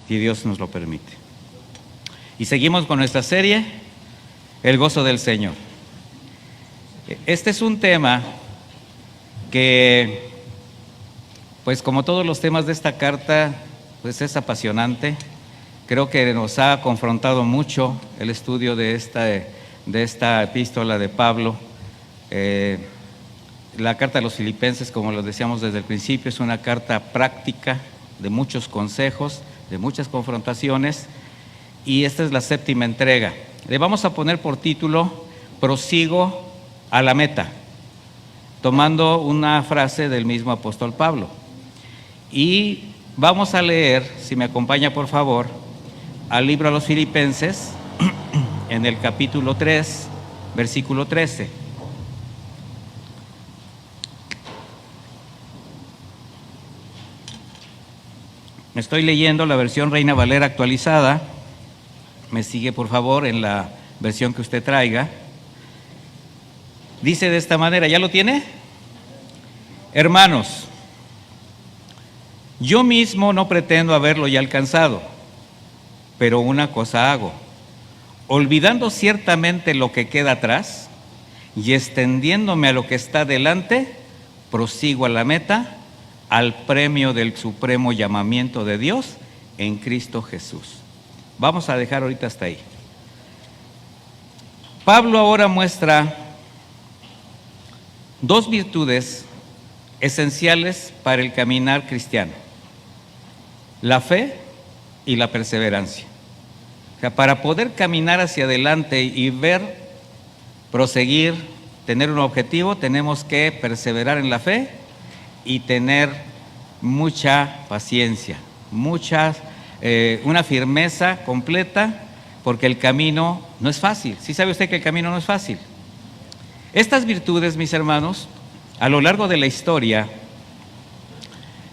si Dios nos lo permite. Y seguimos con nuestra serie, El gozo del Señor. Este es un tema que, pues como todos los temas de esta carta, pues es apasionante. Creo que nos ha confrontado mucho el estudio de esta epístola de Pablo. La carta a los Filipenses, como lo decíamos desde el principio, es una carta práctica de muchos consejos, de muchas confrontaciones, y esta es la 7ª entrega. Le vamos a poner por título Prosigo a la meta, tomando una frase del mismo apóstol Pablo. Y vamos a leer, si me acompaña por favor, al libro a los Filipenses, en el capítulo 3, versículo 13. Estoy leyendo la versión Reina Valera actualizada. Me sigue por favor en la versión que usted traiga. Dice de esta manera, ¿ya lo tiene? Hermanos, yo mismo no pretendo haberlo ya alcanzado, pero una cosa hago, olvidando ciertamente lo que queda atrás y extendiéndome a lo que está delante, prosigo a la meta, al premio del supremo llamamiento de Dios en Cristo Jesús. Vamos a dejar ahorita hasta ahí. Pablo ahora muestra dos virtudes esenciales para el caminar cristiano: la fe y la perseverancia. O sea, para poder caminar hacia adelante y ver, proseguir, tener un objetivo, tenemos que perseverar en la fe y tener mucha paciencia, una firmeza completa, porque el camino no es fácil. ¿Sí sabe usted que el camino no es fácil? Estas virtudes, mis hermanos, a lo largo de la historia,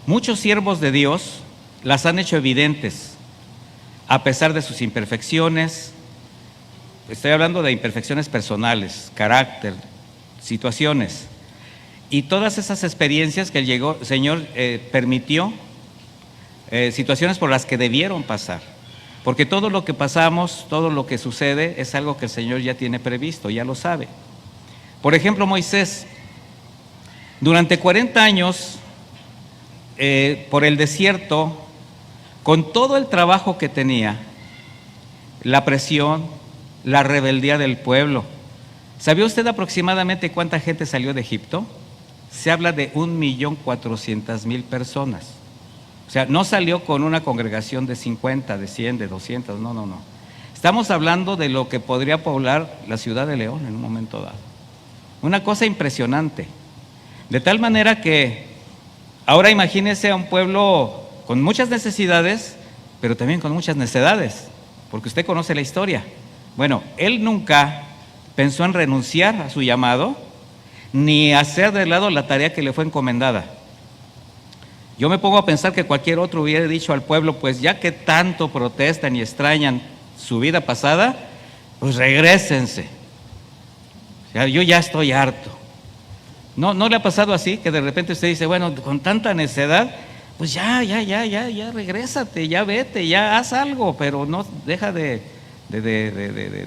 muchos siervos de Dios las han hecho evidentes, a pesar de sus imperfecciones. Estoy hablando de imperfecciones personales, carácter, situaciones, y todas esas experiencias que el Señor permitió, situaciones por las que debieron pasar, porque todo lo que pasamos, todo lo que sucede es algo que el Señor ya tiene previsto, ya lo sabe. Por ejemplo, Moisés, durante 40 años por el desierto, con todo el trabajo que tenía, la presión, la rebeldía del pueblo. ¿Sabía usted aproximadamente cuánta gente salió de Egipto? Se habla de 1.400.000 personas. O sea, no salió con una congregación de 50, de 100, de 200, no. Estamos hablando de lo que podría poblar la ciudad de León en un momento dado. Una cosa impresionante. De tal manera que ahora imagínese a un pueblo con muchas necesidades, pero también con muchas necedades, porque usted conoce la historia. Bueno, él nunca pensó en renunciar a su llamado, ni hacer de lado la tarea que le fue encomendada. Yo me pongo a pensar que cualquier otro hubiera dicho al pueblo, pues ya que tanto protestan y extrañan su vida pasada, pues regrésense. O sea, yo ya estoy harto. ¿No le ha pasado así? Que de repente usted dice, bueno, con tanta necedad, pues ya, regrésate, ya vete, ya haz algo, pero no deja de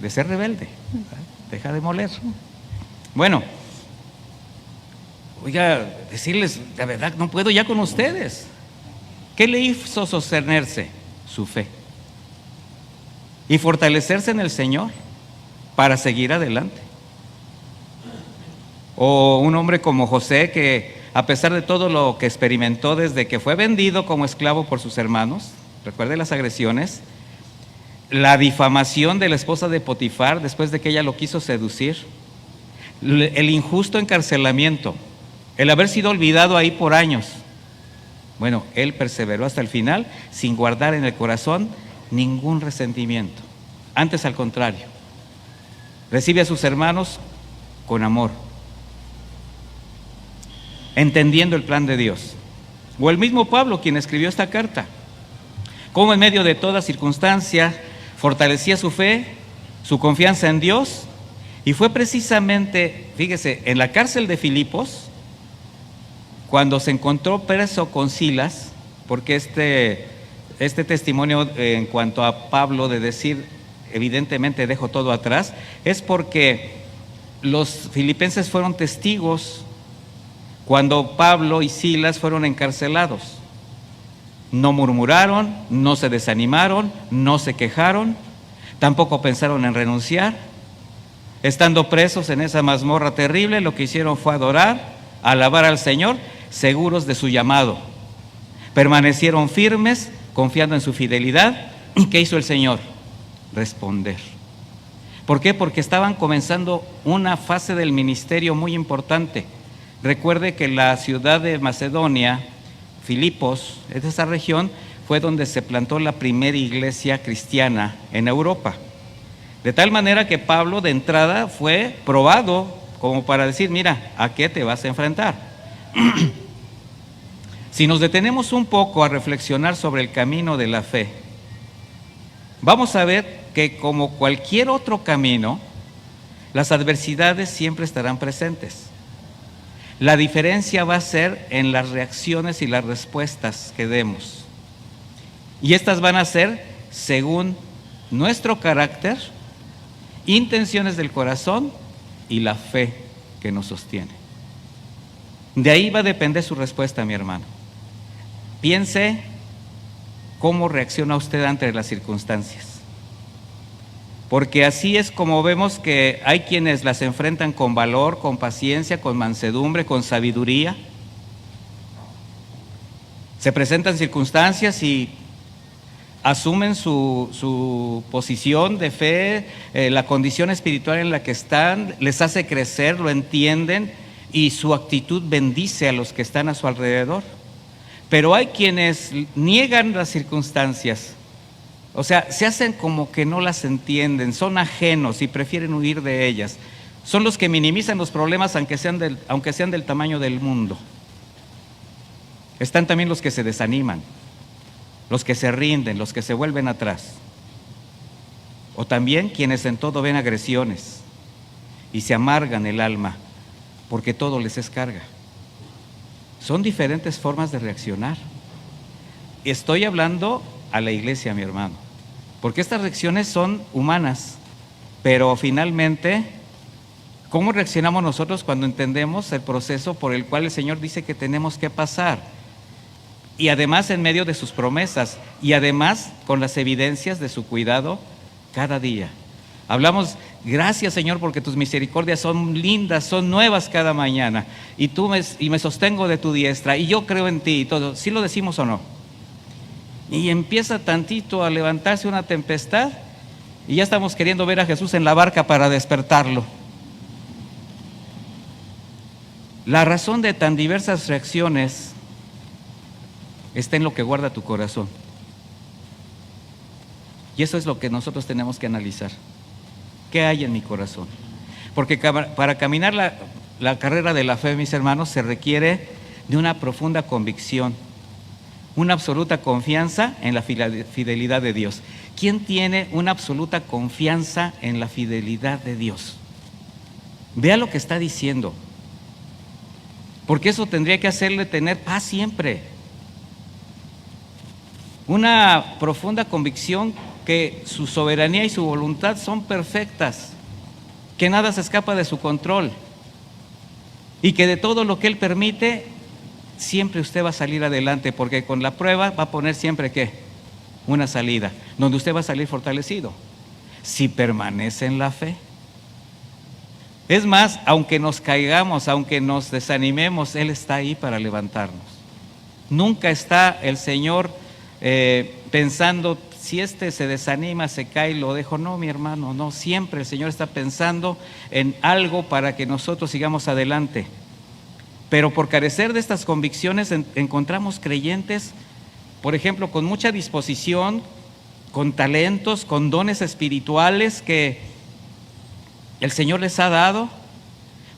ser rebelde, deja de moler. Bueno, oiga, decirles, la verdad, no puedo ya con ustedes. ¿Qué le hizo sostenerse? Su fe. Y fortalecerse en el Señor para seguir adelante. O un hombre como José, que a pesar de todo lo que experimentó desde que fue vendido como esclavo por sus hermanos, recuerde las agresiones, la difamación de la esposa de Potifar después de que ella lo quiso seducir, el injusto encarcelamiento, el haber sido olvidado ahí por años. Bueno, él perseveró hasta el final sin guardar en el corazón ningún resentimiento. Antes, al contrario, recibe a sus hermanos con amor, entendiendo el plan de Dios. O el mismo Pablo, quien escribió esta carta, cómo en medio de toda circunstancia fortalecía su fe, su confianza en Dios, y fue precisamente, fíjese, en la cárcel de Filipos, cuando se encontró preso con Silas, porque este testimonio en cuanto a Pablo de decir, evidentemente dejo todo atrás, es porque los filipenses fueron testigos cuando Pablo y Silas fueron encarcelados. No murmuraron, no se desanimaron, no se quejaron, tampoco pensaron en renunciar. Estando presos en esa mazmorra terrible, lo que hicieron fue adorar, alabar al Señor, seguros de su llamado. Permanecieron firmes, confiando en su fidelidad. ¿Y qué hizo el Señor? Responder. ¿Por qué? Porque estaban comenzando una fase del ministerio muy importante. Recuerde que la ciudad de Macedonia, Filipos, de esa región, fue donde se plantó la primera iglesia cristiana en Europa. De tal manera que Pablo de entrada fue probado como para decir, mira, ¿a qué te vas a enfrentar? Si nos detenemos un poco a reflexionar sobre el camino de la fe, vamos a ver que como cualquier otro camino, las adversidades siempre estarán presentes. La diferencia va a ser en las reacciones y las respuestas que demos. Y estas van a ser según nuestro carácter, intenciones del corazón y la fe que nos sostiene. De ahí va a depender su respuesta, mi hermano. Piense cómo reacciona usted ante las circunstancias. Porque así es como vemos que hay quienes las enfrentan con valor, con paciencia, con mansedumbre, con sabiduría. Se presentan circunstancias y asumen su posición de fe, la condición espiritual en la que están, les hace crecer, lo entienden y su actitud bendice a los que están a su alrededor. Pero hay quienes niegan las circunstancias, o sea, se hacen como que no las entienden, son ajenos y prefieren huir de ellas. Son los que minimizan los problemas aunque sean del tamaño del mundo. Están también los que se desaniman, los que se rinden, los que se vuelven atrás. O también quienes en todo ven agresiones y se amargan el alma porque todo les es carga. Son diferentes formas de reaccionar. Estoy hablando a la iglesia, mi hermano, porque estas reacciones son humanas, pero finalmente, ¿cómo reaccionamos nosotros cuando entendemos el proceso por el cual el Señor dice que tenemos que pasar? Y además en medio de sus promesas, y además con las evidencias de su cuidado cada día. Hablamos, gracias Señor porque tus misericordias son lindas, son nuevas cada mañana, y me sostengo de tu diestra, y yo creo en ti, y todo. ¿Sí lo decimos o no? Y empieza tantito a levantarse una tempestad, y ya estamos queriendo ver a Jesús en la barca para despertarlo. La razón de tan diversas reacciones está en lo que guarda tu corazón. Y eso es lo que nosotros tenemos que analizar. ¿Qué hay en mi corazón? Porque para caminar la carrera de la fe, mis hermanos, se requiere de una profunda convicción, una absoluta confianza en la fidelidad de Dios. ¿Quién tiene una absoluta confianza en la fidelidad de Dios? Vea lo que está diciendo, porque eso tendría que hacerle tener paz siempre. Una profunda convicción que su soberanía y su voluntad son perfectas, que nada se escapa de su control y que de todo lo que Él permite, siempre usted va a salir adelante, porque con la prueba va a poner siempre ¿qué? Una salida, donde usted va a salir fortalecido, si permanece en la fe. Es más, aunque nos caigamos, aunque nos desanimemos, Él está ahí para levantarnos. Nunca está el Señor pensando, si se desanima, se cae y lo dejo. No, mi hermano, no, siempre el Señor está pensando en algo para que nosotros sigamos adelante. Pero por carecer de estas convicciones encontramos creyentes, por ejemplo, con mucha disposición, con talentos, con dones espirituales que el Señor les ha dado,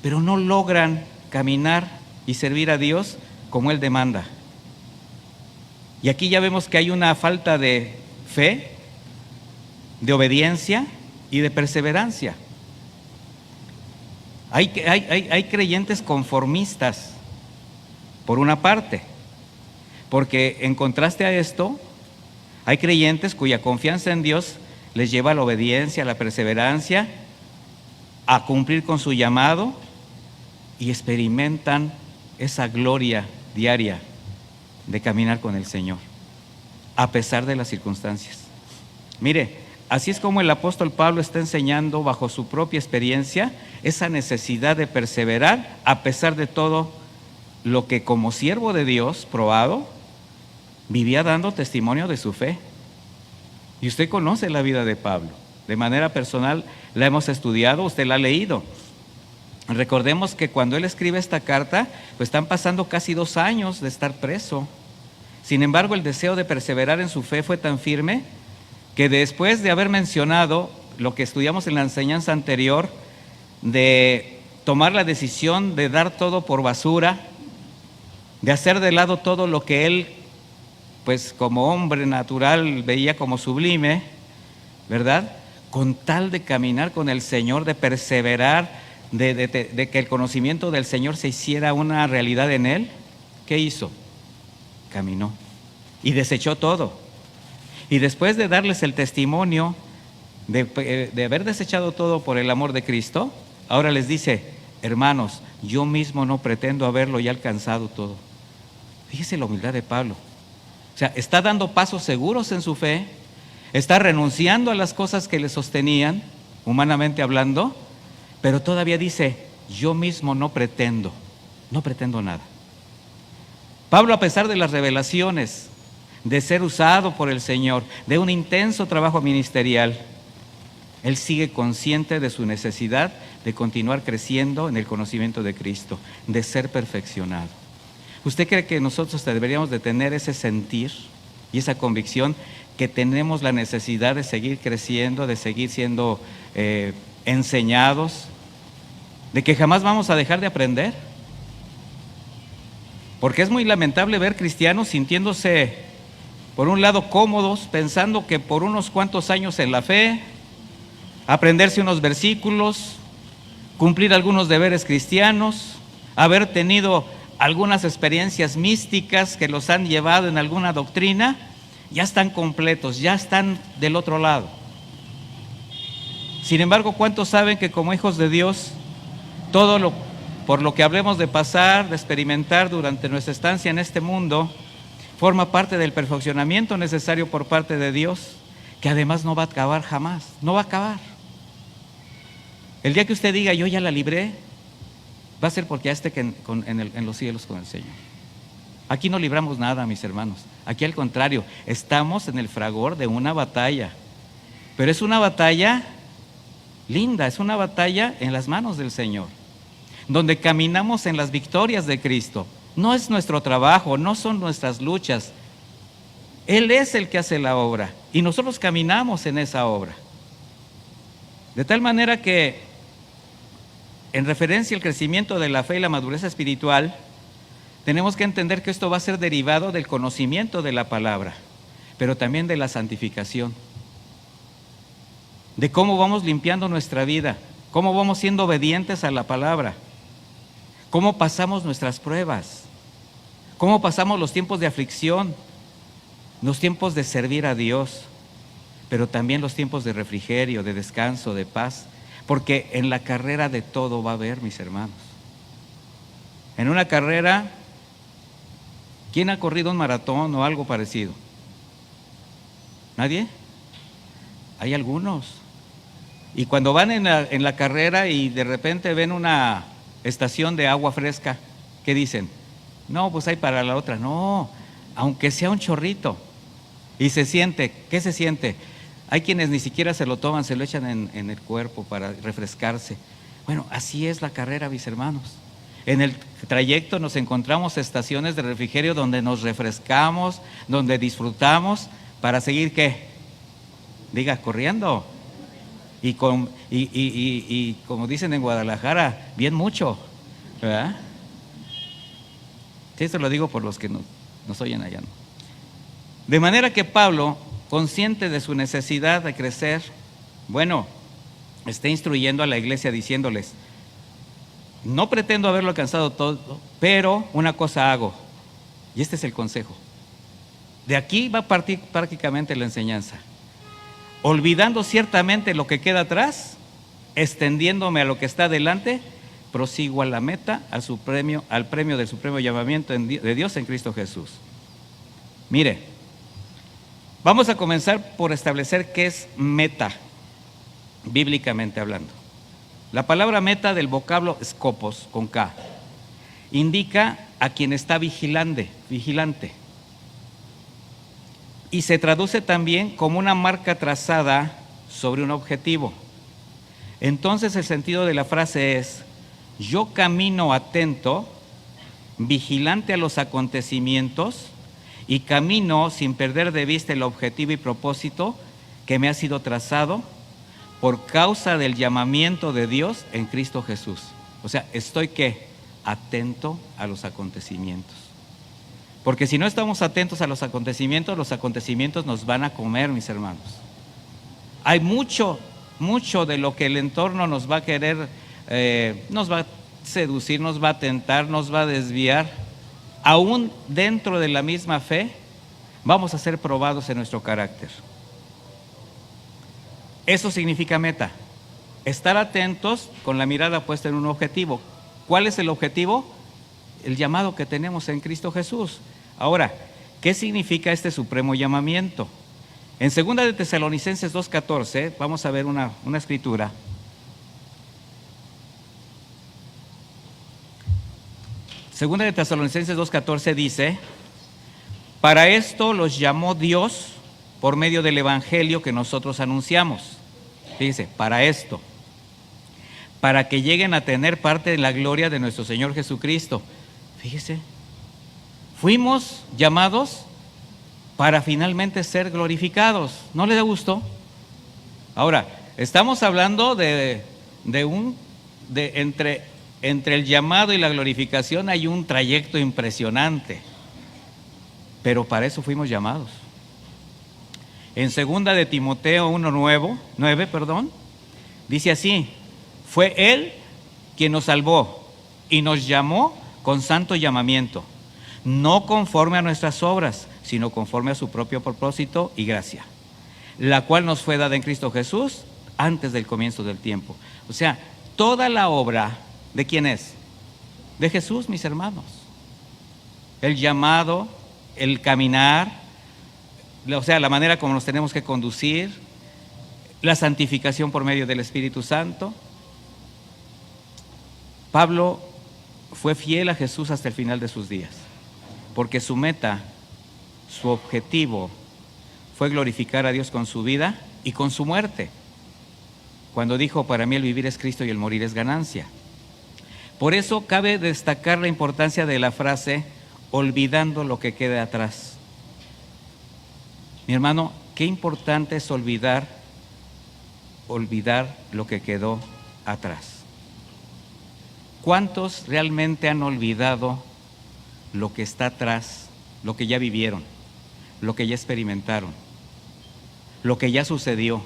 pero no logran caminar y servir a Dios como Él demanda. Y aquí ya vemos que hay una falta de fe, de obediencia y de perseverancia. Hay creyentes conformistas, por una parte, porque en contraste a esto, Hay creyentes cuya confianza en Dios les lleva a la obediencia, a la perseverancia, a cumplir con su llamado y experimentan esa gloria diaria de caminar con el Señor, a pesar de las circunstancias. Mire, así es como el apóstol Pablo está enseñando bajo su propia experiencia esa necesidad de perseverar a pesar de todo lo que como siervo de Dios probado vivía dando testimonio de su fe. Y usted conoce la vida de Pablo. De manera personal la hemos estudiado, usted la ha leído. Recordemos que cuando él escribe esta carta, pues están pasando casi 2 años de estar preso. Sin embargo, el deseo de perseverar en su fe fue tan firme que después de haber mencionado lo que estudiamos en la enseñanza anterior, de tomar la decisión de dar todo por basura, de hacer de lado todo lo que él, pues como hombre natural, veía como sublime, ¿verdad? Con tal de caminar con el Señor, de perseverar, de que el conocimiento del Señor se hiciera una realidad en él, ¿qué hizo? Caminó y desechó todo. Y después de darles el testimonio de haber desechado todo por el amor de Cristo, ahora les dice: hermanos, yo mismo no pretendo haberlo ya alcanzado todo. Fíjese la humildad de Pablo. O sea, está dando pasos seguros en su fe, está renunciando a las cosas que le sostenían, humanamente hablando, pero todavía dice: yo mismo no pretendo nada. Pablo, a pesar de las revelaciones, de ser usado por el Señor, de un intenso trabajo ministerial, él sigue consciente de su necesidad de continuar creciendo en el conocimiento de Cristo, de ser perfeccionado. ¿Usted cree que nosotros deberíamos de tener ese sentir y esa convicción que tenemos la necesidad de seguir creciendo, de seguir siendo enseñados, de que jamás vamos a dejar de aprender? Porque es muy lamentable ver cristianos sintiéndose, por un lado, cómodos, pensando que por unos cuantos años en la fe, aprenderse unos versículos, cumplir algunos deberes cristianos, haber tenido algunas experiencias místicas que los han llevado en alguna doctrina, ya están completos, ya están del otro lado. Sin embargo, ¿cuántos saben que como hijos de Dios, por lo que hablemos de pasar, de experimentar durante nuestra estancia en este mundo, forma parte del perfeccionamiento necesario por parte de Dios, que además no va a acabar jamás, no va a acabar? El día que usted diga: yo ya la libré, va a ser porque ya esté en los cielos con el Señor. Aquí no libramos nada, mis hermanos. Aquí al contrario, estamos en el fragor de una batalla. Pero es una batalla linda, es una batalla en las manos del Señor, donde caminamos en las victorias de Cristo. No es nuestro trabajo, no son nuestras luchas. Él es el que hace la obra y nosotros caminamos en esa obra. De tal manera que, en referencia al crecimiento de la fe y la madurez espiritual, tenemos que entender que esto va a ser derivado del conocimiento de la palabra, pero también de la santificación, de cómo vamos limpiando nuestra vida, cómo vamos siendo obedientes a la palabra, cómo pasamos nuestras pruebas, cómo pasamos los tiempos de aflicción, los tiempos de servir a Dios, pero también los tiempos de refrigerio, de descanso, de paz, porque en la carrera de todo va a haber, mis hermanos. En una carrera, ¿quién ha corrido un maratón o algo parecido? ¿Nadie? Hay algunos. Y cuando van en la carrera y de repente ven una estación de agua fresca, ¿qué dicen? No, pues hay para la otra. No, aunque sea un chorrito. Y se siente, ¿qué se siente? Hay quienes ni siquiera se lo toman, se lo echan en el cuerpo para refrescarse. Bueno, así es la carrera, mis hermanos. En el trayecto nos encontramos estaciones de refrigerio donde nos refrescamos, donde disfrutamos, para seguir, ¿qué? Diga, corriendo. Y como dicen en Guadalajara, bien mucho, ¿verdad? Sí, esto lo digo por los que nos oyen allá, ¿no? De manera que Pablo, consciente de su necesidad de crecer, está instruyendo a la iglesia diciéndoles: no pretendo haberlo alcanzado todo, pero una cosa hago, y este es el consejo: De aquí va a partir prácticamente la enseñanza. Olvidando ciertamente lo que queda atrás, extendiéndome a lo que está delante, prosigo a la meta, al premio del supremo llamamiento de Dios en Cristo Jesús. Mire, vamos a comenzar por establecer qué es meta, bíblicamente hablando. La palabra meta del vocablo skopos, con K, indica a quien está vigilante, y se traduce también como una marca trazada sobre un objetivo. Entonces el sentido de la frase es: yo camino atento, vigilante a los acontecimientos, y camino sin perder de vista el objetivo y propósito que me ha sido trazado por causa del llamamiento de Dios en Cristo Jesús. O sea, estoy ¿qué? Atento a los acontecimientos. Porque si no estamos atentos a los acontecimientos nos van a comer, mis hermanos. Hay mucho de lo que el entorno nos va a querer, nos va a seducir, nos va a tentar, nos va a desviar. Aún dentro de la misma fe, vamos a ser probados en nuestro carácter. Eso significa meta. Estar atentos con la mirada puesta en un objetivo. ¿Cuál es el objetivo? El llamado que tenemos en Cristo Jesús. Ahora, ¿qué significa este supremo llamamiento? En 2 de Tesalonicenses 2:14, vamos a ver una escritura. Segunda de Tesalonicenses 2:14 dice: para esto los llamó Dios por medio del evangelio que nosotros anunciamos. Dice, para esto, para que lleguen a tener parte de la gloria de nuestro Señor Jesucristo. Fíjese, fuimos llamados para finalmente ser glorificados. ¿No le da gusto? Ahora, estamos hablando entre el llamado y la glorificación hay un trayecto impresionante, pero para eso fuimos llamados. En 2 de Timoteo 1:9, dice así: fue Él quien nos salvó y nos llamó con santo llamamiento, no conforme a nuestras obras, sino conforme a su propio propósito y gracia, la cual nos fue dada en Cristo Jesús antes del comienzo del tiempo. O sea, toda la obra, ¿de quién es? De Jesús, mis hermanos. El llamado, el caminar, o sea, la manera como nos tenemos que conducir, la santificación por medio del Espíritu Santo. Pablo fue fiel a Jesús hasta el final de sus días, porque su meta, su objetivo fue glorificar a Dios con su vida y con su muerte, cuando dijo: para mí el vivir es Cristo y el morir es ganancia. Por eso cabe destacar la importancia de la frase: olvidando lo que quede atrás. Mi hermano, qué importante es olvidar lo que quedó atrás. ¿Cuántos realmente han olvidado lo que está atrás, lo que ya vivieron, lo que ya experimentaron, lo que ya sucedió?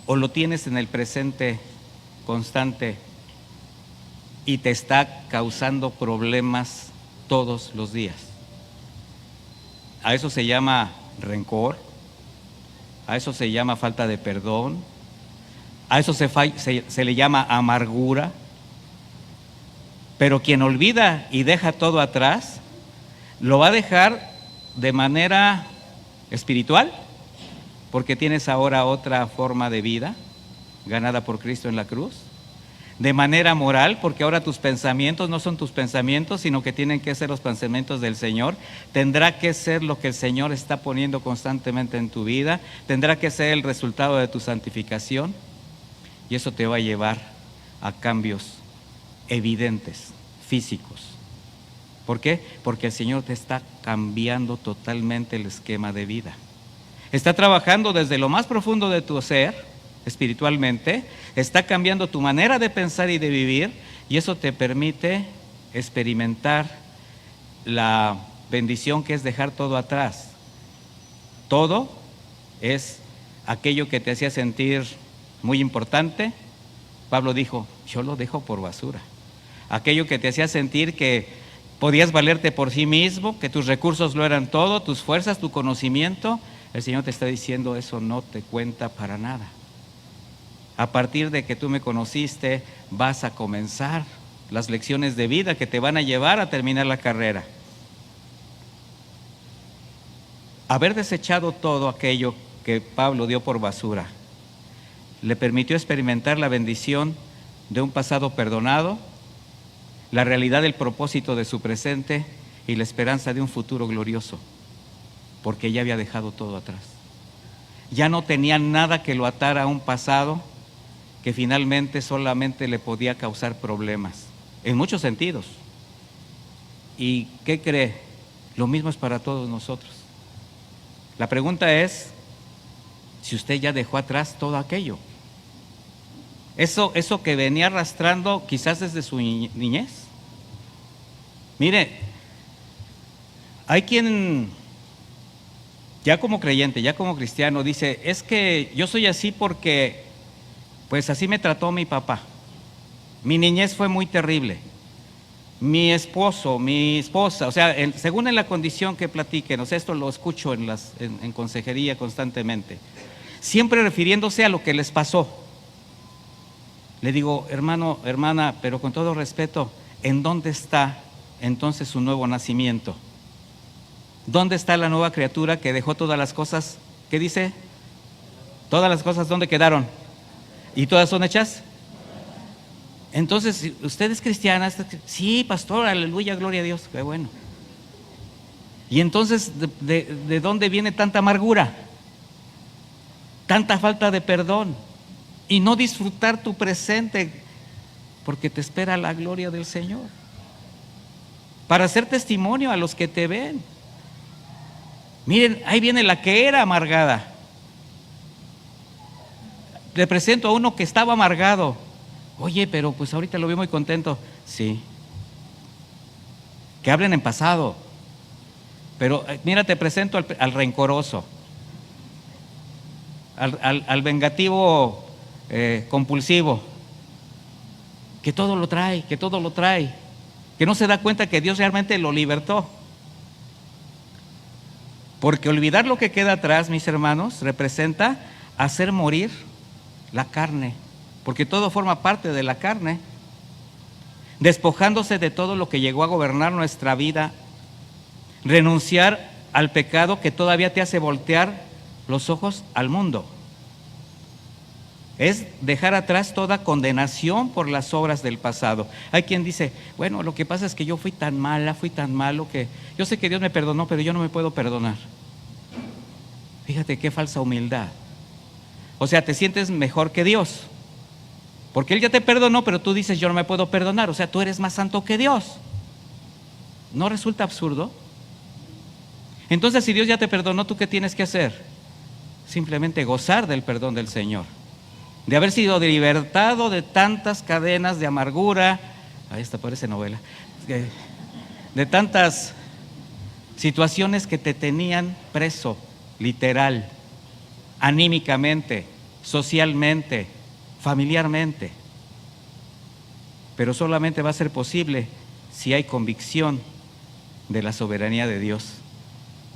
¿O lo tienes en el presente constante y te está causando problemas todos los días? A eso se llama rencor, a eso se llama falta de perdón, a eso se le llama amargura. Pero quien olvida y deja todo atrás, lo va a dejar de manera espiritual, porque tienes ahora otra forma de vida ganada por Cristo en la cruz. De manera moral, porque ahora tus pensamientos no son tus pensamientos, sino que tienen que ser los pensamientos del Señor. Tendrá que ser lo que el Señor está poniendo constantemente en tu vida. Tendrá que ser el resultado de tu santificación. Y eso te va a llevar a cambios evidentes, físicos. ¿Por qué? Porque el Señor te está cambiando totalmente el esquema de vida. Está trabajando desde lo más profundo de tu ser, espiritualmente, está cambiando tu manera de pensar y de vivir, y eso te permite experimentar la bendición que es dejar todo atrás. Todo es aquello que te hacía sentir muy importante. Pablo dijo: yo lo dejo por basura. Aquello que te hacía sentir que podías valerte por sí mismo, que tus recursos lo eran todo, tus fuerzas, tu conocimiento. El Señor te está diciendo, eso no te cuenta para nada. A partir de que tú me conociste, vas a comenzar las lecciones de vida que te van a llevar a terminar la carrera. Haber desechado todo aquello que Pablo dio por basura le permitió experimentar la bendición de un pasado perdonado, la realidad del propósito de su presente y la esperanza de un futuro glorioso, porque ya había dejado todo atrás. Ya no tenía nada que lo atara a un pasado que finalmente solamente le podía causar problemas, en muchos sentidos. ¿Y qué cree? Lo mismo es para todos nosotros. La pregunta es si usted ya dejó atrás todo aquello. Eso que venía arrastrando quizás desde su niñez. Mire, hay quien ya como creyente, ya como cristiano, dice, es que yo soy así porque pues así me trató mi papá. Mi niñez fue muy terrible. Mi esposo, mi esposa, o sea, según en la condición que platiquen, o sea, esto lo escucho en consejería constantemente, siempre refiriéndose a lo que les pasó. Le digo, hermano, hermana, pero con todo respeto, ¿en dónde está entonces su nuevo nacimiento? ¿Dónde está la nueva criatura que dejó todas las cosas? ¿Qué dice? Todas las cosas, ¿dónde quedaron? ¿Y todas son hechas? Entonces, si usted es cristiana, sí, pastor, aleluya, gloria a Dios, qué bueno. Y entonces, ¿de dónde viene tanta amargura? Tanta falta de perdón. Y no disfrutar tu presente, porque te espera la gloria del Señor. Para hacer testimonio a los que te ven. Miren, ahí viene la que era amargada. Le presento a uno que estaba amargado. Oye, pero pues ahorita lo veo muy contento. Sí. Que hablen en pasado. Pero mira, te presento al rencoroso, al vengativo compulsivo, que todo lo trae, que no se da cuenta que Dios realmente lo libertó. Porque olvidar lo que queda atrás, mis hermanos, representa hacer morir la carne, porque todo forma parte de la carne, despojándose de todo lo que llegó a gobernar nuestra vida, renunciar al pecado que todavía te hace voltear los ojos al mundo. Es dejar atrás toda condenación por las obras del pasado. Hay quien dice, bueno, lo que pasa es que yo fui tan mala, fui tan malo, que yo sé que Dios me perdonó, pero yo no me puedo perdonar. Fíjate qué falsa humildad. O sea, te sientes mejor que Dios, porque Él ya te perdonó, pero tú dices, yo no me puedo perdonar. O sea, tú eres más santo que Dios. ¿No resulta absurdo? Entonces, si Dios ya te perdonó, ¿tú qué tienes que hacer? Simplemente gozar del perdón del Señor, de haber sido libertado de tantas cadenas de amargura. Ahí está, parece novela. De tantas situaciones que te tenían preso, literal, anímicamente, socialmente, familiarmente. Pero solamente va a ser posible si hay convicción de la soberanía de Dios,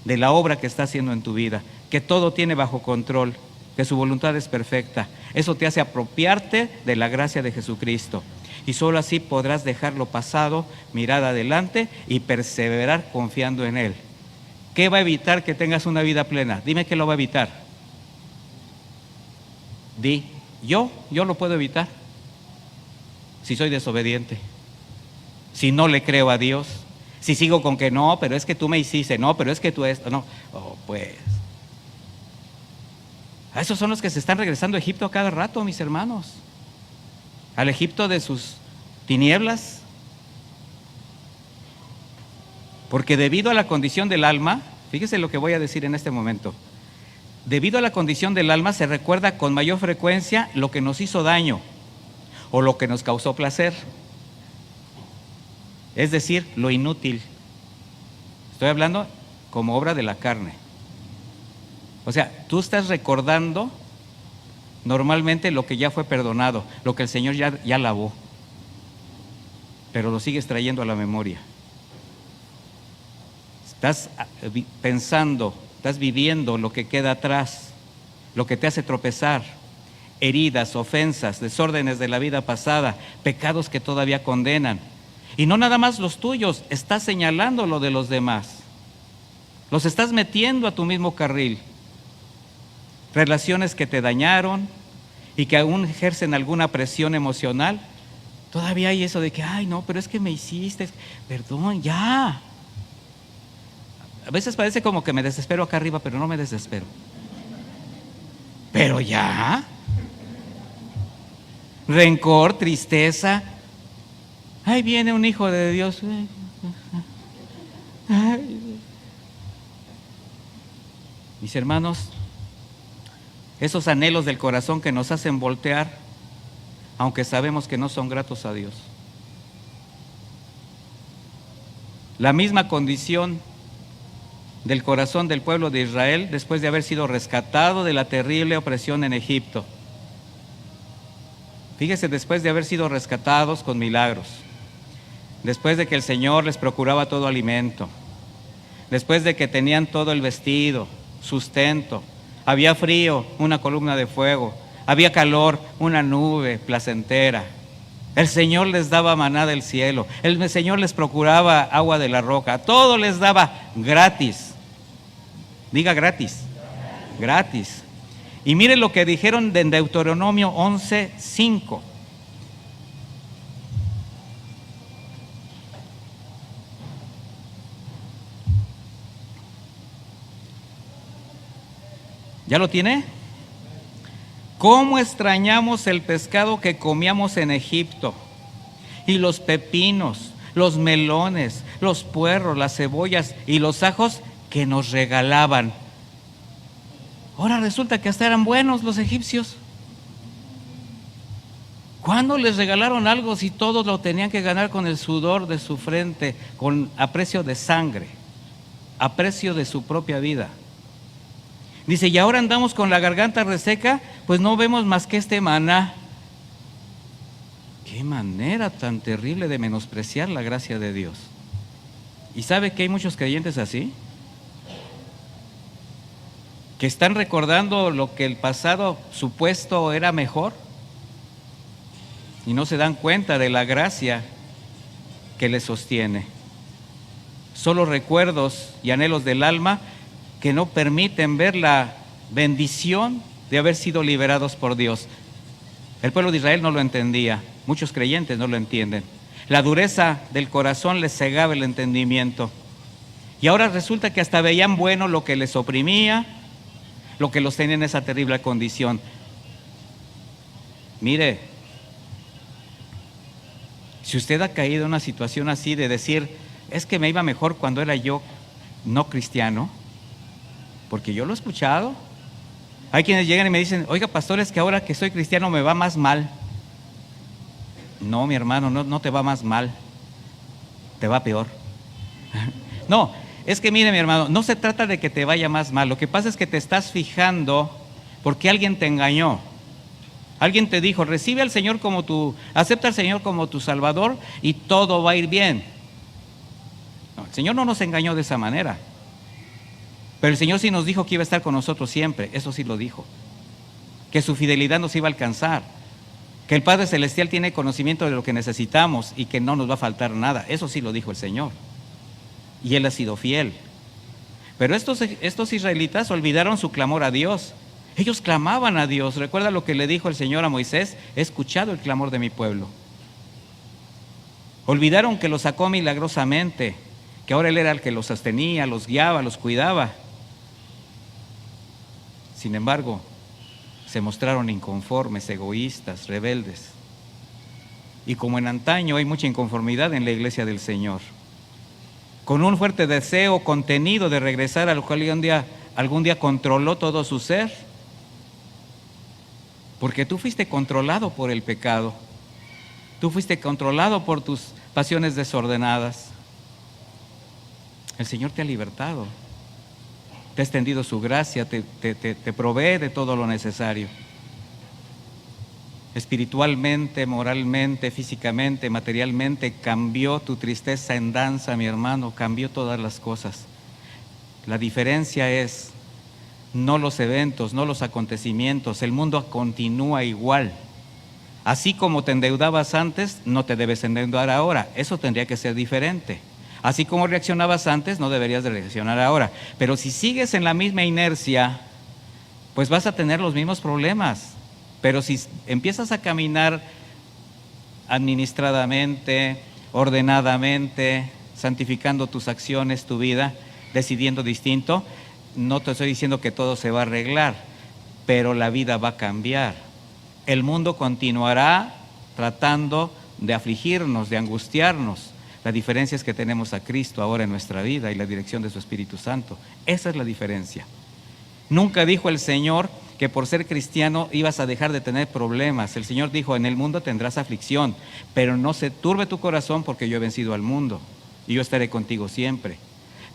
de la obra que está haciendo en tu vida, que todo tiene bajo control, que su voluntad es perfecta. Eso te hace apropiarte de la gracia de Jesucristo. Y solo así podrás dejar lo pasado, mirar adelante y perseverar confiando en Él. ¿Qué va a evitar que tengas una vida plena? Dime qué lo va a evitar. Di, yo lo puedo evitar. Si soy desobediente, si no le creo a Dios, si sigo con que no, pero es que tú me hiciste, no, pero es que tú esto, no. Oh, pues. A esos son los que se están regresando a Egipto a cada rato, mis hermanos. Al Egipto de sus tinieblas. Porque debido a la condición del alma, fíjese lo que voy a decir en este momento. Debido a la condición del alma se recuerda con mayor frecuencia lo que nos hizo daño o lo que nos causó placer. Es decir, lo inútil. Estoy hablando como obra de la carne. O sea, tú estás recordando normalmente lo que ya fue perdonado, lo que el Señor ya lavó, pero lo sigues trayendo a la memoria. Estás pensando, estás viviendo lo que queda atrás, lo que te hace tropezar, heridas, ofensas, desórdenes de la vida pasada, pecados que todavía condenan. Y no nada más los tuyos, estás señalando lo de los demás. Los estás metiendo a tu mismo carril. Relaciones que te dañaron y que aún ejercen alguna presión emocional. Todavía hay eso de que, ay no, pero es que me hiciste, perdón, ya. A veces parece como que me desespero acá arriba, pero no me desespero. Pero ya. Rencor, tristeza. Ahí viene un hijo de Dios. Ay. Mis hermanos, esos anhelos del corazón que nos hacen voltear, aunque sabemos que no son gratos a Dios. La misma condición del corazón del pueblo de Israel después de haber sido rescatado de la terrible opresión en Egipto. Fíjese, después de haber sido rescatados con milagros, después de que el Señor les procuraba todo alimento, después de que tenían todo el vestido, sustento, había frío, una columna de fuego, había calor, una nube placentera. El Señor les daba maná del cielo, el Señor les procuraba agua de la roca, todo les daba gratis. Diga gratis, gratis. Y mire lo que dijeron en Deuteronomio 11:5. ¿Ya lo tiene? ¿Cómo extrañamos el pescado que comíamos en Egipto? Y los pepinos, los melones, los puerros, las cebollas y los ajos que nos regalaban. Ahora resulta que hasta eran buenos los egipcios. ¿Cuándo les regalaron algo si todos lo tenían que ganar con el sudor de su frente, a precio de sangre, a precio de su propia vida? Dice, y ahora andamos con la garganta reseca, pues no vemos más que este maná. Qué manera tan terrible de menospreciar la gracia de Dios. ¿Y sabe que hay muchos creyentes así? Que están recordando lo que el pasado supuesto era mejor y no se dan cuenta de la gracia que les sostiene. Solo recuerdos y anhelos del alma que no permiten ver la bendición de haber sido liberados por Dios. El pueblo de Israel no lo entendía, muchos creyentes no lo entienden. La dureza del corazón les cegaba el entendimiento. Y ahora resulta que hasta veían bueno lo que les oprimía, lo que los tenía en esa terrible condición. Mire, si usted ha caído en una situación así de decir, es que me iba mejor cuando era yo no cristiano, porque yo lo he escuchado. Hay quienes llegan y me dicen, oiga pastor, es que ahora que soy cristiano me va más mal. No, mi hermano, no te va más mal, te va peor. No, es que mire mi hermano, no se trata de que te vaya más mal, lo que pasa es que te estás fijando porque alguien te engañó. Alguien te dijo, recibe al Señor acepta al Señor como tu Salvador y todo va a ir bien. No, el Señor no nos engañó de esa manera. Pero el Señor sí nos dijo que iba a estar con nosotros siempre, eso sí lo dijo. Que su fidelidad nos iba a alcanzar. Que el Padre Celestial tiene conocimiento de lo que necesitamos y que no nos va a faltar nada. Eso sí lo dijo el Señor. Y Él ha sido fiel. Pero estos israelitas olvidaron su clamor a Dios. Ellos clamaban a Dios. Recuerda lo que le dijo el Señor a Moisés: he escuchado el clamor de mi pueblo. Olvidaron que los sacó milagrosamente, que ahora Él era el que los sostenía, los guiaba, los cuidaba. Sin embargo, se mostraron inconformes, egoístas, rebeldes. Y como en antaño hay mucha inconformidad en la iglesia del Señor, con un fuerte deseo contenido de regresar a lo que algún día controló todo su ser, porque tú fuiste controlado por el pecado, tú fuiste controlado por tus pasiones desordenadas. El Señor te ha libertado, te ha extendido su gracia, te provee de todo lo necesario. Espiritualmente, moralmente, físicamente, materialmente, cambió tu tristeza en danza, mi hermano, cambió todas las cosas. La diferencia es no los eventos, no los acontecimientos. El mundo continúa igual. Así como te endeudabas antes, no te debes endeudar ahora. Eso tendría que ser diferente. Así como reaccionabas antes, no deberías de reaccionar ahora. Pero si sigues en la misma inercia, pues vas a tener los mismos problemas. Pero si empiezas a caminar administradamente, ordenadamente, santificando tus acciones, tu vida, decidiendo distinto, no te estoy diciendo que todo se va a arreglar, pero la vida va a cambiar. El mundo continuará tratando de afligirnos, de angustiarnos. La diferencia es que tenemos a Cristo ahora en nuestra vida y la dirección de su Espíritu Santo. Esa es la diferencia. Nunca dijo el Señor que por ser cristiano ibas a dejar de tener problemas. El Señor dijo, en el mundo tendrás aflicción, pero no se turbe tu corazón porque yo he vencido al mundo y yo estaré contigo siempre.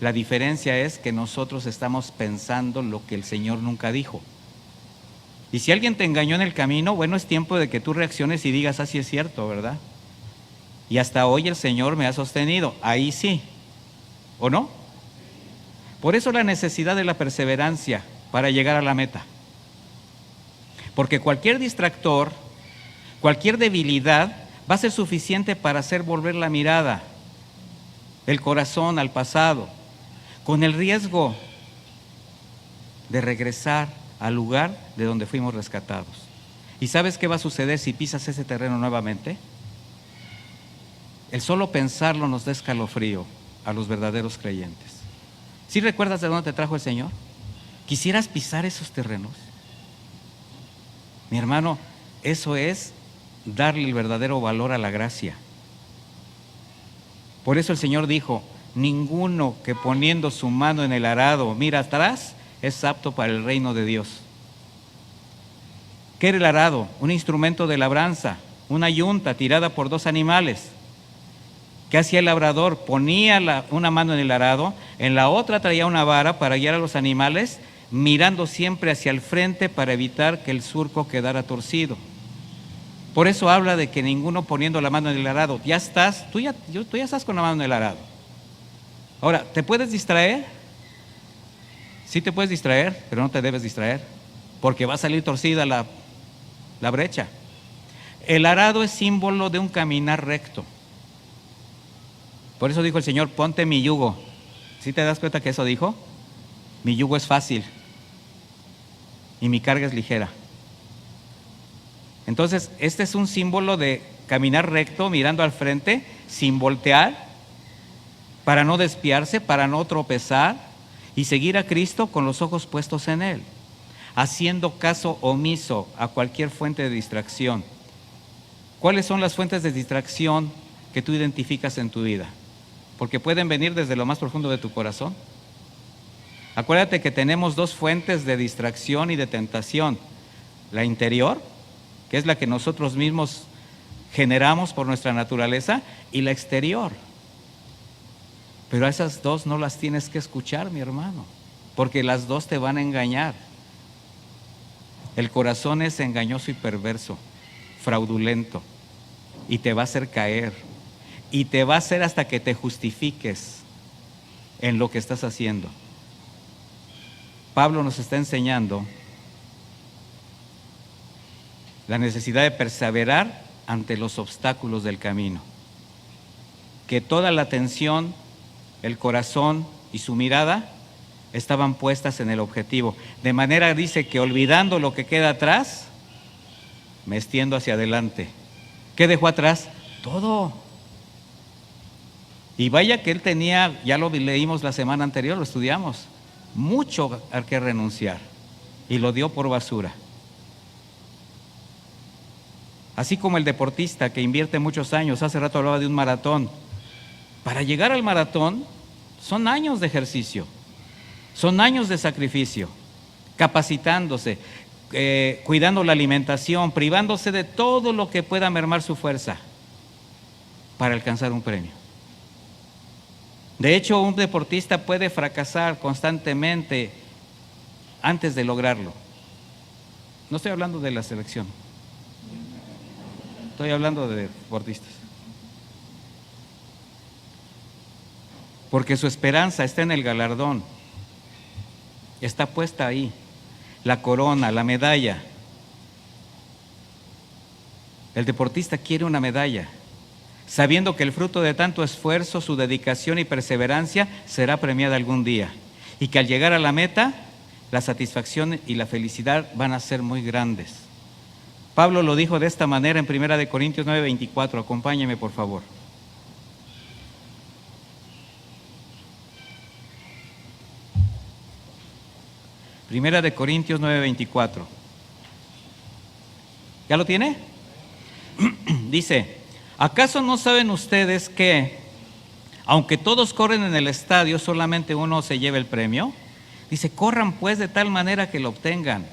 La diferencia es que nosotros estamos pensando lo que el Señor nunca dijo. Y si alguien te engañó en el camino, bueno, es tiempo de que tú reacciones y digas, así es cierto, ¿verdad? Y hasta hoy el Señor me ha sostenido, ahí sí, ¿o no? Por eso la necesidad de la perseverancia para llegar a la meta. Porque cualquier distractor, cualquier debilidad va a ser suficiente para hacer volver la mirada, el corazón al pasado, con el riesgo de regresar al lugar de donde fuimos rescatados. ¿Y sabes qué va a suceder si pisas ese terreno nuevamente? El solo pensarlo nos da escalofrío a los verdaderos creyentes. ¿Sí recuerdas de dónde te trajo el Señor? ¿Quisieras pisar esos terrenos? Mi hermano, eso es darle el verdadero valor a la gracia. Por eso el Señor dijo, ninguno que poniendo su mano en el arado mira atrás es apto para el reino de Dios. ¿Qué era el arado? Un instrumento de labranza, una yunta tirada por dos animales. ¿Qué hacía el labrador? Ponía una mano en el arado, en la otra traía una vara para guiar a los animales, mirando siempre hacia el frente para evitar que el surco quedara torcido. Por eso habla de que ninguno poniendo la mano en el arado. Ya estás, tú ya estás con la mano en el arado. Ahora, ¿te puedes distraer? Sí te puedes distraer, pero no te debes distraer, porque va a salir torcida la brecha. El arado es símbolo de un caminar recto. Por eso dijo el Señor, ponte mi yugo. ¿Sí te das cuenta que eso dijo? Mi yugo es fácil y mi carga es ligera. Entonces, este es un símbolo de caminar recto, mirando al frente, sin voltear, para no desviarse, para no tropezar y seguir a Cristo con los ojos puestos en Él, haciendo caso omiso a cualquier fuente de distracción. ¿Cuáles son las fuentes de distracción que tú identificas en tu vida? Porque pueden venir desde lo más profundo de tu corazón. Acuérdate que tenemos dos fuentes de distracción y de tentación. La interior, que es la que nosotros mismos generamos por nuestra naturaleza, y la exterior. Pero a esas dos no las tienes que escuchar, mi hermano, porque las dos te van a engañar. El corazón es engañoso y perverso, fraudulento, y te va a hacer caer, y te va a hacer hasta que te justifiques en lo que estás haciendo. Pablo nos está enseñando la necesidad de perseverar ante los obstáculos del camino. Que toda la atención, el corazón y su mirada estaban puestas en el objetivo. De manera, dice, que olvidando lo que queda atrás, me extiendo hacia adelante. ¿Qué dejó atrás? Todo. Y vaya que él tenía, ya lo leímos la semana anterior, lo estudiamos, mucho al que renunciar, y lo dio por basura. Así como el deportista que invierte muchos años, hace rato hablaba de un maratón. Para llegar al maratón son años de ejercicio, son años de sacrificio, capacitándose, cuidando la alimentación, privándose de todo lo que pueda mermar su fuerza para alcanzar un premio. De hecho, un deportista puede fracasar constantemente antes de lograrlo. No estoy hablando de la selección, estoy hablando de deportistas. Porque su esperanza está en el galardón, está puesta ahí, la corona, la medalla. El deportista quiere una medalla, sabiendo que el fruto de tanto esfuerzo, su dedicación y perseverancia será premiada algún día, y que al llegar a la meta, la satisfacción y la felicidad van a ser muy grandes. Pablo lo dijo de esta manera en 1 Corintios 9:24. Acompáñeme, por favor. Primera de Corintios 9:24. ¿Ya lo tiene? Dice: ¿acaso no saben ustedes que, aunque todos corren en el estadio, solamente uno se lleva el premio? Dice: corran pues de tal manera que lo obtengan.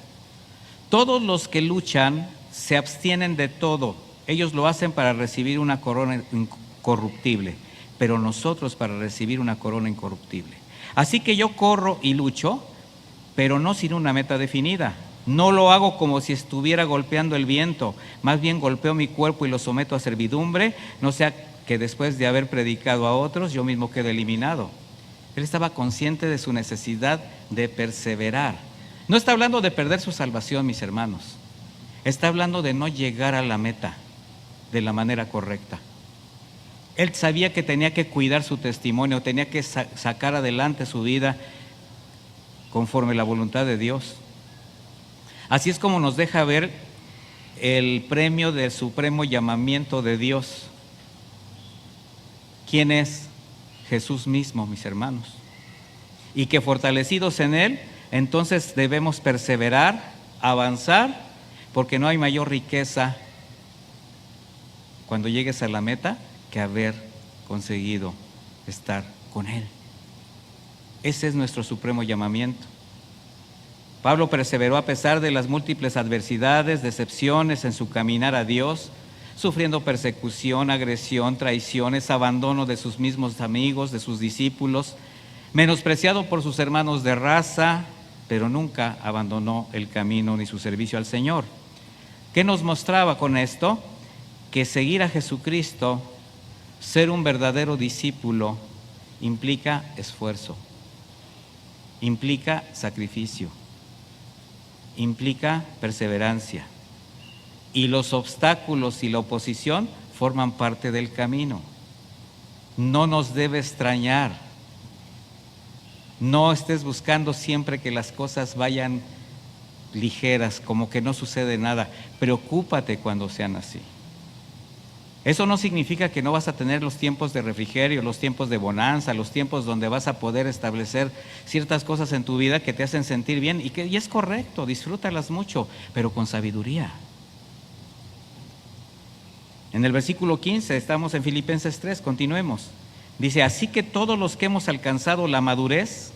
Todos los que luchan se abstienen de todo. Ellos lo hacen para recibir una corona incorruptible, pero nosotros para recibir una corona incorruptible. Así que yo corro y lucho, pero no sin una meta definida. No lo hago como si estuviera golpeando el viento, más bien golpeo mi cuerpo y lo someto a servidumbre, no sea que después de haber predicado a otros, yo mismo quede eliminado. Él estaba consciente de su necesidad de perseverar. No está hablando de perder su salvación, mis hermanos. Está hablando de no llegar a la meta de la manera correcta. Él sabía que tenía que cuidar su testimonio, tenía que sacar adelante su vida conforme a la voluntad de Dios. Así es como nos deja ver el premio del supremo llamamiento de Dios. ¿Quién es? Jesús mismo, mis hermanos. Y que fortalecidos en Él, entonces debemos perseverar, avanzar, porque no hay mayor riqueza cuando llegues a la meta que haber conseguido estar con Él. Ese es nuestro supremo llamamiento. Pablo perseveró a pesar de las múltiples adversidades, decepciones en su caminar a Dios, sufriendo persecución, agresión, traiciones, abandono de sus mismos amigos, de sus discípulos, menospreciado por sus hermanos de raza, pero nunca abandonó el camino ni su servicio al Señor. ¿Qué nos mostraba con esto? Que seguir a Jesucristo, ser un verdadero discípulo, implica esfuerzo, implica sacrificio, implica perseverancia. Y los obstáculos y la oposición forman parte del camino. No nos debe extrañar. No estés buscando siempre que las cosas vayan ligeras, como que no sucede nada. Preocúpate cuando sean así. Eso no significa que no vas a tener los tiempos de refrigerio, los tiempos de bonanza, los tiempos donde vas a poder establecer ciertas cosas en tu vida que te hacen sentir bien y es correcto, disfrútalas mucho, pero con sabiduría. En el versículo 15, estamos en Filipenses 3, continuemos. Dice: así que todos los que hemos alcanzado la madurez,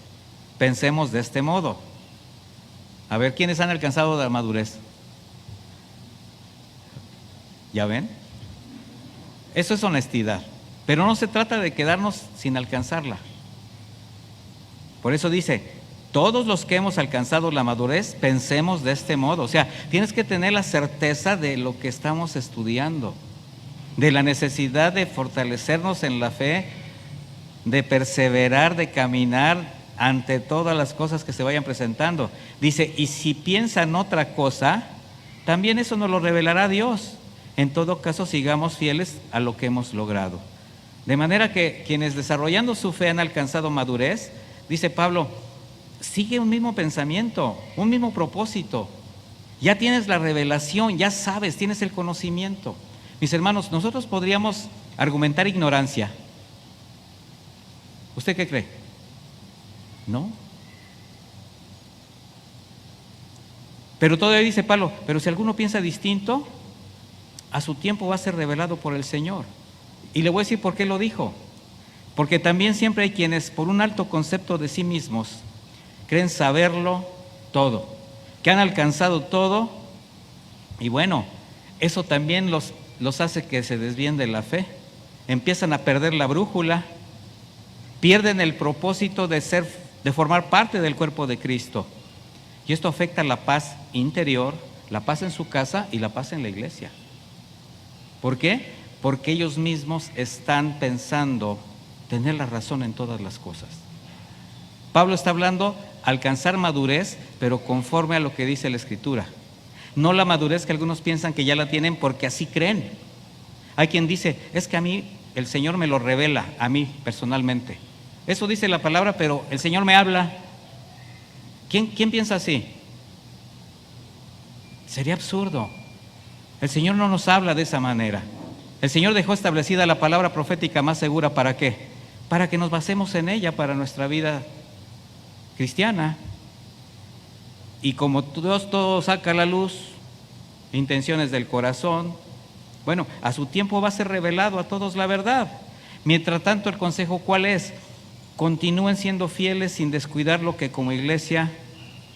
pensemos de este modo. A ver, ¿quiénes han alcanzado la madurez? ¿Ya ven? Eso es honestidad, pero no se trata de quedarnos sin alcanzarla. Por eso dice: todos los que hemos alcanzado la madurez, pensemos de este modo. O sea, tienes que tener la certeza de lo que estamos estudiando, de la necesidad de fortalecernos en la fe, de perseverar, de caminar ante todas las cosas que se vayan presentando. Dice: y si piensan otra cosa, también eso nos lo revelará Dios. En todo caso, sigamos fieles a lo que hemos logrado. De manera que quienes desarrollando su fe han alcanzado madurez, dice Pablo, sigue un mismo pensamiento, un mismo propósito. Ya tienes la revelación, ya sabes, tienes el conocimiento. Mis hermanos, nosotros podríamos argumentar ignorancia. ¿Usted qué cree? ¿No? Pero todavía dice Pablo, pero si alguno piensa distinto, a su tiempo va a ser revelado por el Señor. Y le voy a decir por qué lo dijo. Porque también siempre hay quienes, por un alto concepto de sí mismos, creen saberlo todo, que han alcanzado todo, y bueno, eso también los hace que se desvíen de la fe. Empiezan a perder la brújula, pierden el propósito de formar parte del cuerpo de Cristo. Y esto afecta la paz interior, la paz en su casa y la paz en la iglesia. ¿Por qué? Porque ellos mismos están pensando tener la razón en todas las cosas. Pablo está hablando alcanzar madurez, pero conforme a lo que dice la Escritura. No la madurez que algunos piensan que ya la tienen porque así creen. Hay quien dice, es que a mí el Señor me lo revela, a mí personalmente. Eso dice la palabra, pero el Señor me habla. ¿Quién piensa así? Sería absurdo. El Señor no nos habla de esa manera. El Señor dejó establecida la palabra profética más segura, ¿para qué? Para que nos basemos en ella para nuestra vida cristiana. Y como Dios todo saca a la luz, intenciones del corazón, bueno, a su tiempo va a ser revelado a todos la verdad. Mientras tanto, el consejo, ¿cuál es? Continúen siendo fieles sin descuidar lo que como iglesia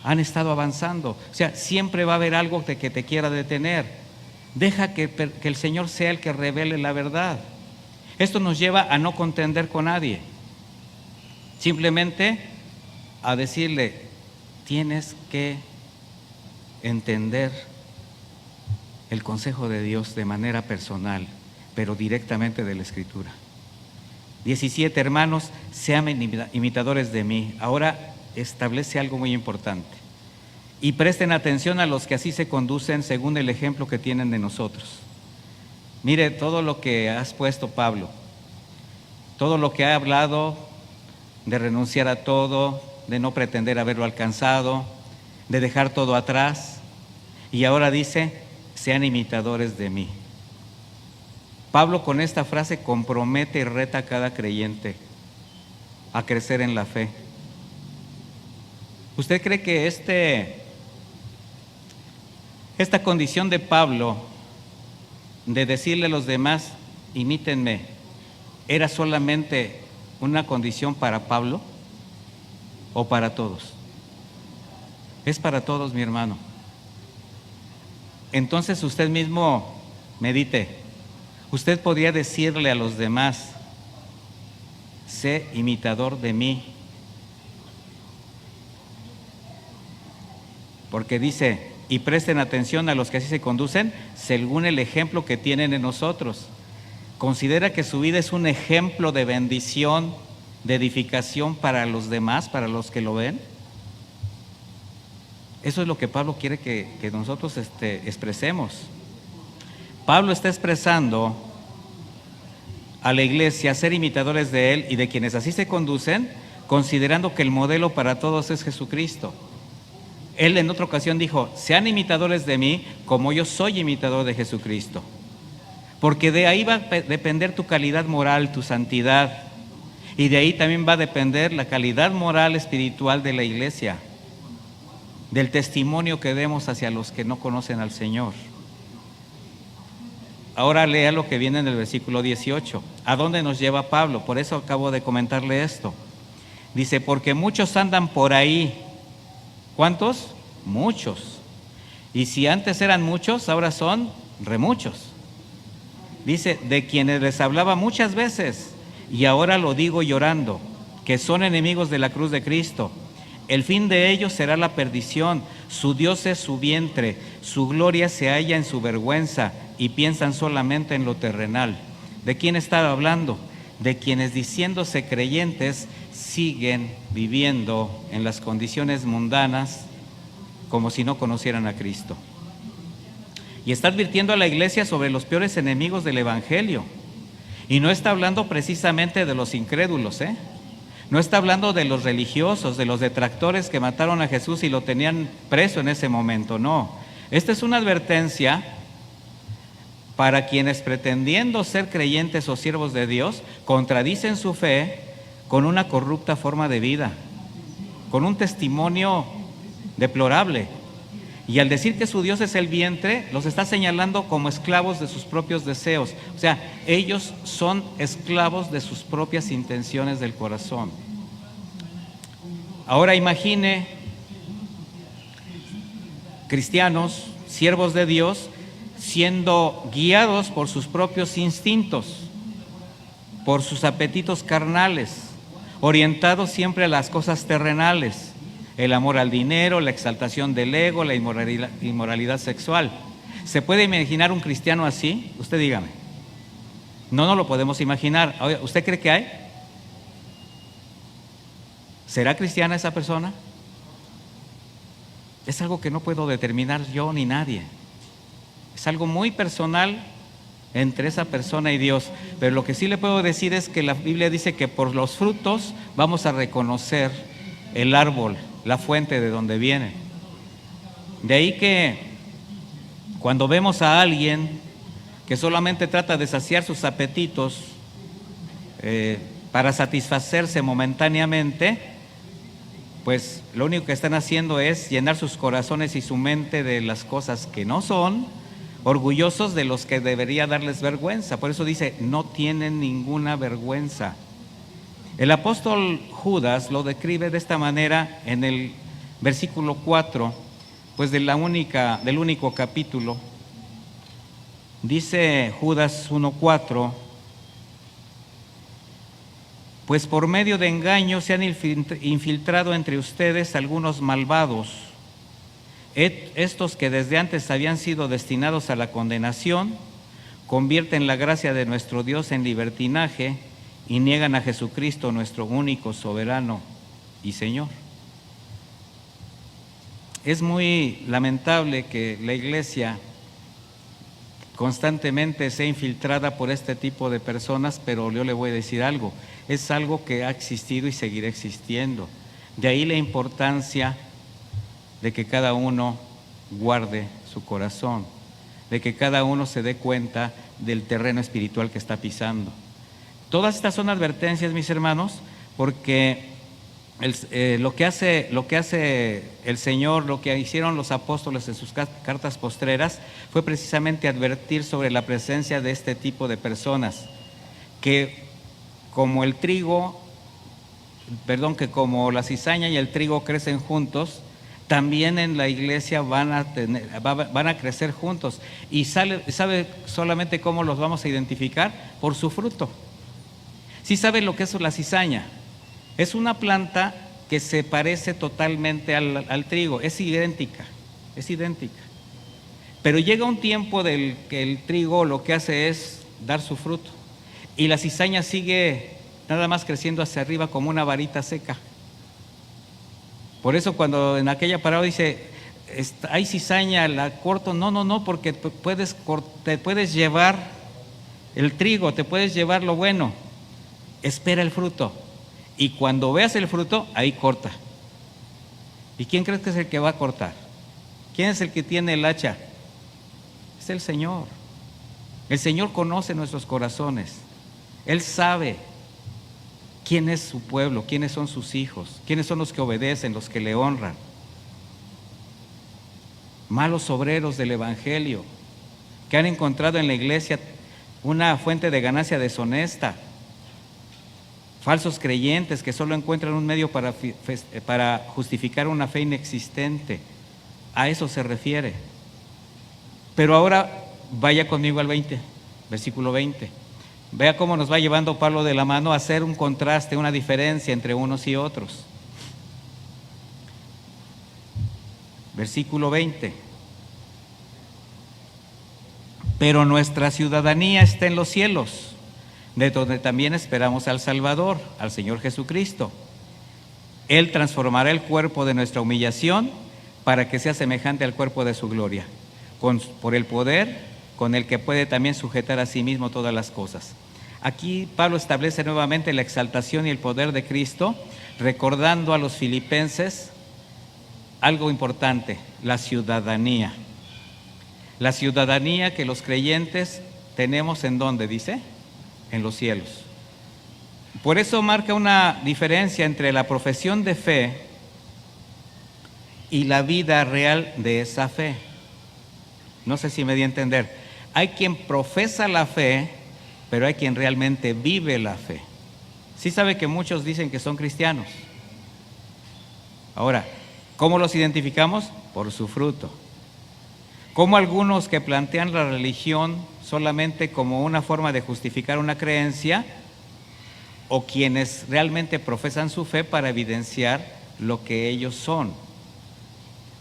han estado avanzando. O sea, siempre va a haber algo que te quiera detener. Deja que el Señor sea el que revele la verdad. Esto nos lleva a no contender con nadie. Simplemente a decirle, tienes que entender el consejo de Dios de manera personal, pero directamente de la Escritura. 17, hermanos, sean imitadores de mí. Ahora establece algo muy importante. Y presten atención a los que así se conducen según el ejemplo que tienen de nosotros. Mire todo lo que has puesto, Pablo, todo lo que ha hablado de renunciar a todo, de no pretender haberlo alcanzado, de dejar todo atrás, y ahora dice, sean imitadores de mí. Pablo con esta frase compromete y reta a cada creyente a crecer en la fe. ¿Usted cree que esta condición de Pablo de decirle a los demás, imítenme, era solamente una condición para Pablo o para todos? Es para todos, mi hermano. Entonces usted mismo medite. Usted podría decirle a los demás, sé imitador de mí. Porque dice, y presten atención a los que así se conducen, según el ejemplo que tienen en nosotros. ¿Considera que su vida es un ejemplo de bendición, de edificación para los demás, para los que lo ven? Eso es lo que Pablo quiere que nosotros expresemos. Pablo está expresando a la iglesia ser imitadores de él y de quienes así se conducen, considerando que el modelo para todos es Jesucristo. Él en otra ocasión dijo, sean imitadores de mí como yo soy imitador de Jesucristo. Porque de ahí va a depender tu calidad moral, tu santidad. Y de ahí también va a depender la calidad moral espiritual de la iglesia, del testimonio que demos hacia los que no conocen al Señor. Ahora lea lo que viene en el versículo 18. ¿A dónde nos lleva Pablo? Por eso acabo de comentarle esto. Dice, porque muchos andan por ahí. ¿Cuántos? Muchos. Y si antes eran muchos, ahora son remuchos. Dice, de quienes les hablaba muchas veces, y ahora lo digo llorando, que son enemigos de la cruz de Cristo. El fin de ellos será la perdición, su Dios es su vientre, su gloria se halla en su vergüenza, y piensan solamente en lo terrenal. ¿De quién estaba hablando? De quienes diciéndose creyentes siguen viviendo en las condiciones mundanas como si no conocieran a Cristo. Y está advirtiendo a la iglesia sobre los peores enemigos del Evangelio. Y no está hablando precisamente de los incrédulos, No está hablando de los religiosos, de los detractores que mataron a Jesús y lo tenían preso en ese momento, no. Esta es una advertencia para quienes pretendiendo ser creyentes o siervos de Dios, contradicen su fe con una corrupta forma de vida, con un testimonio deplorable. Y al decir que su Dios es el vientre, los está señalando como esclavos de sus propios deseos. O sea, ellos son esclavos de sus propias intenciones del corazón. Ahora imagine cristianos, siervos de Dios, siendo guiados por sus propios instintos, por sus apetitos carnales, orientados siempre a las cosas terrenales, el amor al dinero, la exaltación del ego, la inmoralidad sexual. ¿Se puede imaginar un cristiano así? Usted dígame. No lo podemos imaginar. ¿Usted cree que hay? ¿Será cristiana esa persona? es algo que no puedo determinar yo ni nadie. Es algo muy personal entre esa persona y Dios. Pero lo que sí le puedo decir es que la Biblia dice que por los frutos vamos a reconocer el árbol, la fuente de donde viene. De ahí que cuando vemos a alguien que solamente trata de saciar sus apetitos para satisfacerse momentáneamente, pues lo único que están haciendo es llenar sus corazones y su mente de las cosas que no son, orgullosos de los que debería darles vergüenza. Por eso dice, no tienen ninguna vergüenza. El apóstol Judas lo describe de esta manera en el versículo 4, pues del único capítulo. Dice Judas 1:4, pues por medio de engaño se han infiltrado entre ustedes algunos malvados, estos que desde antes habían sido destinados a la condenación, convierten la gracia de nuestro Dios en libertinaje y niegan a Jesucristo, nuestro único soberano y Señor. Es muy lamentable que la iglesia constantemente sea infiltrada por este tipo de personas, pero yo le voy a decir algo, es algo que ha existido y seguirá existiendo. De ahí la importancia de que cada uno guarde su corazón, de que cada uno se dé cuenta del terreno espiritual que está pisando. Todas estas son advertencias, mis hermanos, porque lo que hace el Señor, lo que hicieron los apóstoles en sus cartas postreras, fue precisamente advertir sobre la presencia de este tipo de personas, que como la cizaña y el trigo crecen juntos, también en la iglesia van a crecer juntos. ¿Y sabe solamente cómo los vamos a identificar? Por su fruto. ¿Sí saben lo que es la cizaña? Es una planta que se parece totalmente al trigo, es idéntica. Pero llega un tiempo del que el trigo lo que hace es dar su fruto y la cizaña sigue nada más creciendo hacia arriba como una varita seca. Por eso cuando en aquella parábola dice, hay cizaña, la corto, no, porque te puedes llevar el trigo, te puedes llevar lo bueno, espera el fruto. Y cuando veas el fruto, ahí corta. ¿Y quién crees que es el que va a cortar? ¿Quién es el que tiene el hacha? Es el Señor. El Señor conoce nuestros corazones. Él sabe quién es su pueblo, quiénes son sus hijos, quiénes son los que obedecen, los que le honran. Malos obreros del Evangelio, que han encontrado en la iglesia una fuente de ganancia deshonesta. Falsos creyentes que solo encuentran un medio para justificar una fe inexistente. A eso se refiere. Pero ahora vaya conmigo al 20, versículo 20. Vea cómo nos va llevando Pablo de la mano a hacer un contraste, una diferencia entre unos y otros. Versículo 20. Pero nuestra ciudadanía está en los cielos, de donde también esperamos al Salvador, al Señor Jesucristo. Él transformará el cuerpo de nuestra humillación para que sea semejante al cuerpo de su gloria, por el poder con el que puede también sujetar a sí mismo todas las cosas. Aquí Pablo establece nuevamente la exaltación y el poder de Cristo, recordando a los filipenses algo importante, la ciudadanía. La ciudadanía que los creyentes tenemos, ¿en dónde dice? En los cielos. Por eso marca una diferencia entre la profesión de fe y la vida real de esa fe. No sé si me di a entender. Hay quien profesa la fe, pero hay quien realmente vive la fe. Sí sabe que muchos dicen que son cristianos. Ahora, ¿cómo los identificamos? Por su fruto. Como algunos que plantean la religión solamente como una forma de justificar una creencia, o quienes realmente profesan su fe para evidenciar lo que ellos son.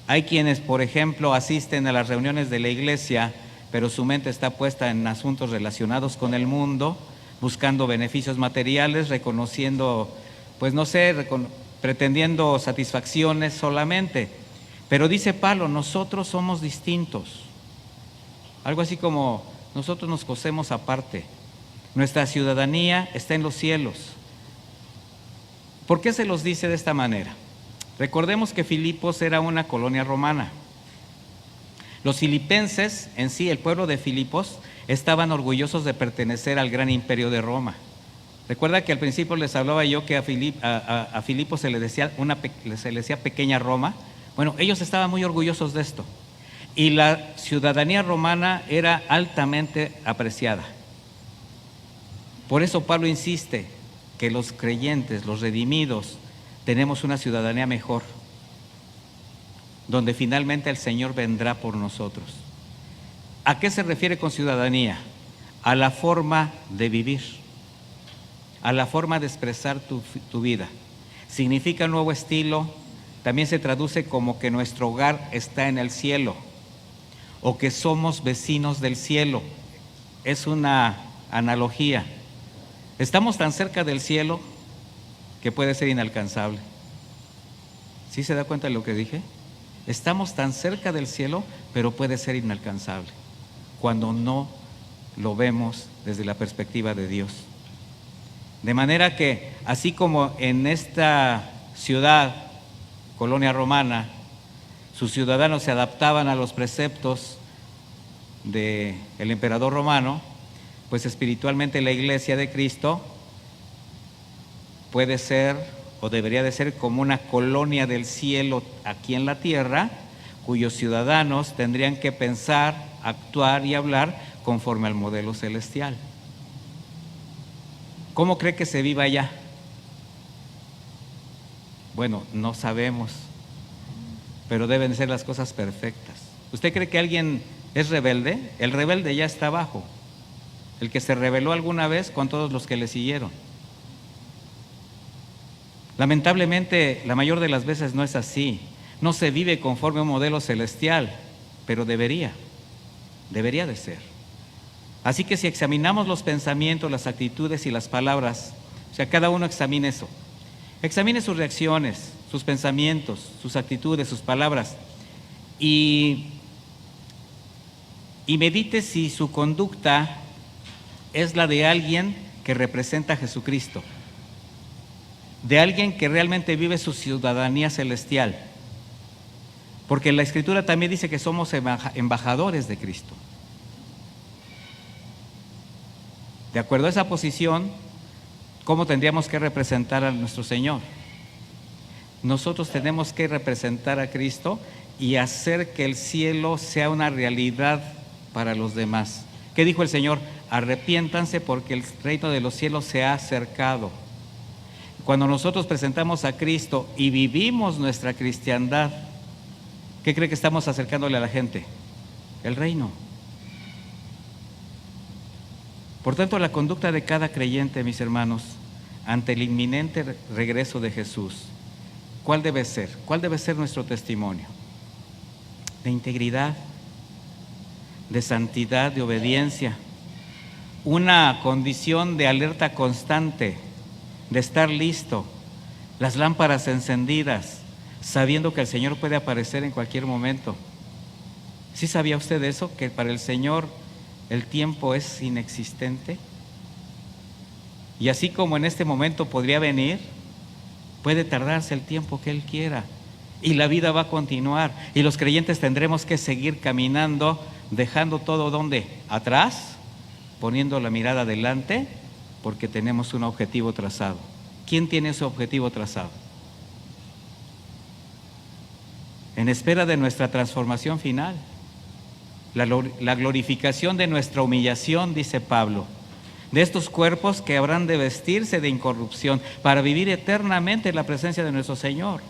Hay quienes, por ejemplo, asisten a las reuniones de la iglesia, pero su mente está puesta en asuntos relacionados con el mundo, buscando beneficios materiales, reconociendo, pretendiendo satisfacciones solamente. Pero dice Pablo, nosotros somos distintos. Algo así como nosotros nos cosemos aparte. Nuestra ciudadanía está en los cielos. ¿Por qué se los dice de esta manera? Recordemos que Filipos era una colonia romana. Los filipenses en sí, el pueblo de Filipos, estaban orgullosos de pertenecer al gran imperio de Roma. Recuerda que al principio les hablaba yo que a Filipos se le decía pequeña Roma. Bueno, ellos estaban muy orgullosos de esto. Y la ciudadanía romana era altamente apreciada. Por eso Pablo insiste que los creyentes, los redimidos, tenemos una ciudadanía mejor, donde finalmente el Señor vendrá por nosotros. ¿A qué se refiere con ciudadanía? A la forma de vivir, a la forma de expresar tu vida. Significa un nuevo estilo, también se traduce como que nuestro hogar está en el cielo, o que somos vecinos del cielo. Es una analogía. Estamos tan cerca del cielo que puede ser inalcanzable. ¿Sí se da cuenta de lo que dije? Estamos tan cerca del cielo, pero puede ser inalcanzable cuando no lo vemos desde la perspectiva de Dios. De manera que, así como en esta ciudad, colonia romana, sus ciudadanos se adaptaban a los preceptos del emperador romano, pues espiritualmente la iglesia de Cristo puede ser o debería de ser como una colonia del cielo aquí en la tierra, cuyos ciudadanos tendrían que pensar, actuar y hablar conforme al modelo celestial. ¿Cómo cree que se viva allá? Bueno, no sabemos, pero deben ser las cosas perfectas. ¿Usted cree que alguien es rebelde? El rebelde ya está abajo. El que se rebeló alguna vez con todos los que le siguieron. Lamentablemente, la mayor de las veces no es así. No se vive conforme a un modelo celestial, pero debería de ser. Así que si examinamos los pensamientos, las actitudes y las palabras, o sea, cada uno examine eso. Examine sus reacciones, sus pensamientos, sus actitudes, sus palabras y medite si su conducta es la de alguien que representa a Jesucristo, de alguien que realmente vive su ciudadanía celestial, porque la Escritura también dice que somos embajadores de Cristo. De acuerdo a esa posición, ¿cómo tendríamos que representar a nuestro Señor? Nosotros tenemos que representar a Cristo y hacer que el cielo sea una realidad para los demás. ¿Qué dijo el Señor? Arrepiéntanse porque el reino de los cielos se ha acercado. Cuando nosotros presentamos a Cristo y vivimos nuestra cristiandad, ¿qué cree que estamos acercándole a la gente? El reino. Por tanto, la conducta de cada creyente, mis hermanos, ante el inminente regreso de Jesús, ¿cuál debe ser? ¿Cuál debe ser nuestro testimonio? De integridad, de santidad, de obediencia, una condición de alerta constante, de estar listo, las lámparas encendidas, sabiendo que el Señor puede aparecer en cualquier momento. ¿Sí sabía usted eso? Que para el Señor el tiempo es inexistente. Y así como en este momento podría venir, puede tardarse el tiempo que Él quiera. Y la vida va a continuar. Y los creyentes tendremos que seguir caminando, dejando todo donde atrás, poniendo la mirada adelante, porque tenemos un objetivo trazado. ¿Quién tiene ese objetivo trazado? En espera de nuestra transformación final, la glorificación de nuestra humillación, dice Pablo, de estos cuerpos que habrán de vestirse de incorrupción para vivir eternamente en la presencia de nuestro Señor.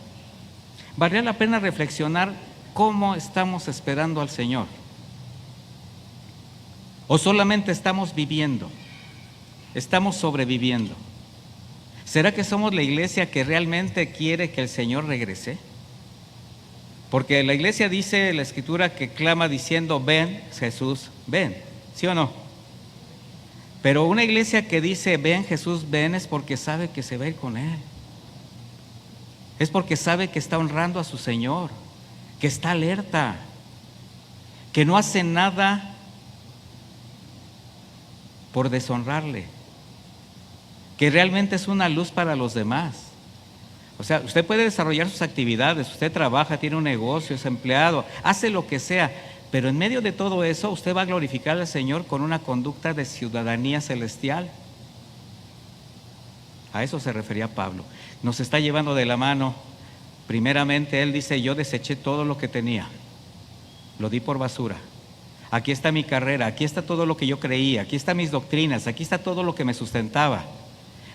Valdría la pena reflexionar cómo estamos esperando al Señor. ¿O solamente estamos viviendo? ¿Estamos sobreviviendo? ¿Será que somos la iglesia que realmente quiere que el Señor regrese? Porque la iglesia dice, la Escritura, que clama diciendo, ven Jesús, ven, ¿sí o no? Pero una iglesia que dice, ven Jesús, ven, es porque sabe que se va a ir con Él. Es porque sabe que está honrando a su Señor. que está alerta, que no hace nada por deshonrarle, que realmente es una luz para los demás. O sea, usted puede desarrollar sus actividades, usted trabaja, tiene un negocio, es empleado, hace lo que sea, pero en medio de todo eso usted va a glorificar al Señor con una conducta de ciudadanía celestial. A eso se refería Pablo. Nos está llevando de la mano. Primeramente él dice: yo deseché todo lo que tenía, lo di por basura. Aquí está mi carrera, aquí está todo lo que yo creía, aquí están mis doctrinas, aquí está todo lo que me sustentaba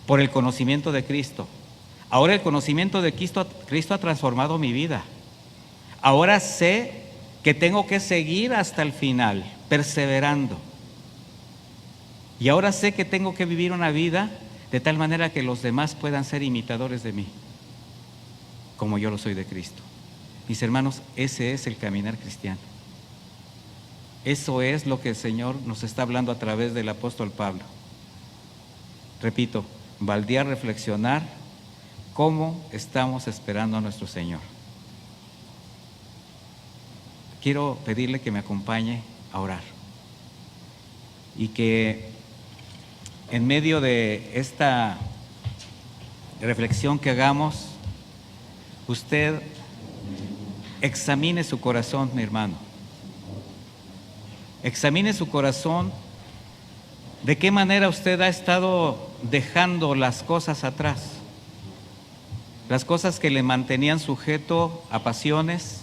por el conocimiento de Cristo. Ahora el conocimiento de Cristo ha transformado mi vida. Ahora sé que tengo que seguir hasta el final, perseverando. Y ahora sé que tengo que vivir una vida de tal manera que los demás puedan ser imitadores de mí, como yo lo soy de Cristo. Mis hermanos, ese es el caminar cristiano. Eso es lo que el Señor nos está hablando a través del apóstol Pablo. Repito, valdría reflexionar cómo estamos esperando a nuestro Señor. Quiero pedirle que me acompañe a orar y que en medio de esta reflexión que hagamos, usted examine su corazón, mi hermano. Examine su corazón, de qué manera usted ha estado dejando las cosas atrás, las cosas que le mantenían sujeto a pasiones,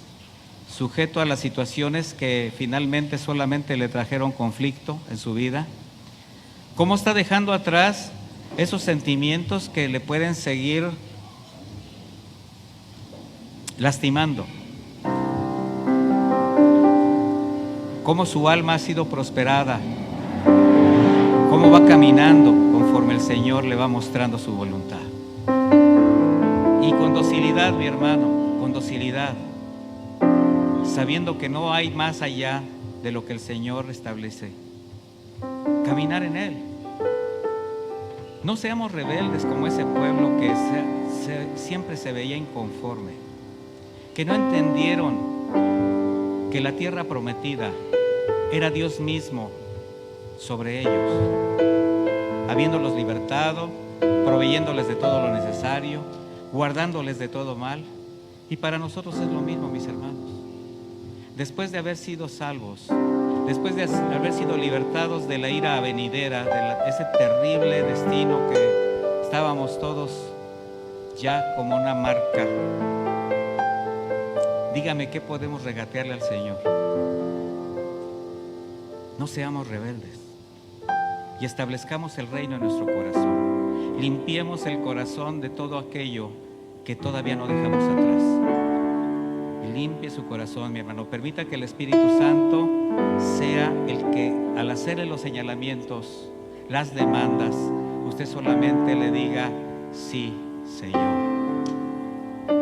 sujeto a las situaciones que finalmente solamente le trajeron conflicto en su vida. ¿Cómo está dejando atrás esos sentimientos que le pueden seguir lastimando? ¿Cómo su alma ha sido prosperada? ¿Cómo va caminando conforme el Señor le va mostrando su voluntad? Y con docilidad, mi hermano, con docilidad, sabiendo que no hay más allá de lo que el Señor establece. Caminar en Él. No seamos rebeldes como ese pueblo que siempre se veía inconforme, que no entendieron que la tierra prometida era Dios mismo sobre ellos, habiéndolos libertado, proveyéndoles de todo lo necesario, guardándoles de todo mal. Y para nosotros es lo mismo, mis hermanos. Después de haber sido salvos, después de haber sido libertados de la ira venidera, de ese terrible destino que estábamos todos ya como una marca, dígame, ¿qué podemos regatearle al Señor? No seamos rebeldes y establezcamos el reino en nuestro corazón. Limpiemos el corazón de todo aquello que todavía no dejamos atrás. Limpie su corazón, mi hermano. Permita que el Espíritu Santo sea el que, al hacerle los señalamientos, las demandas, usted solamente le diga: sí, Señor.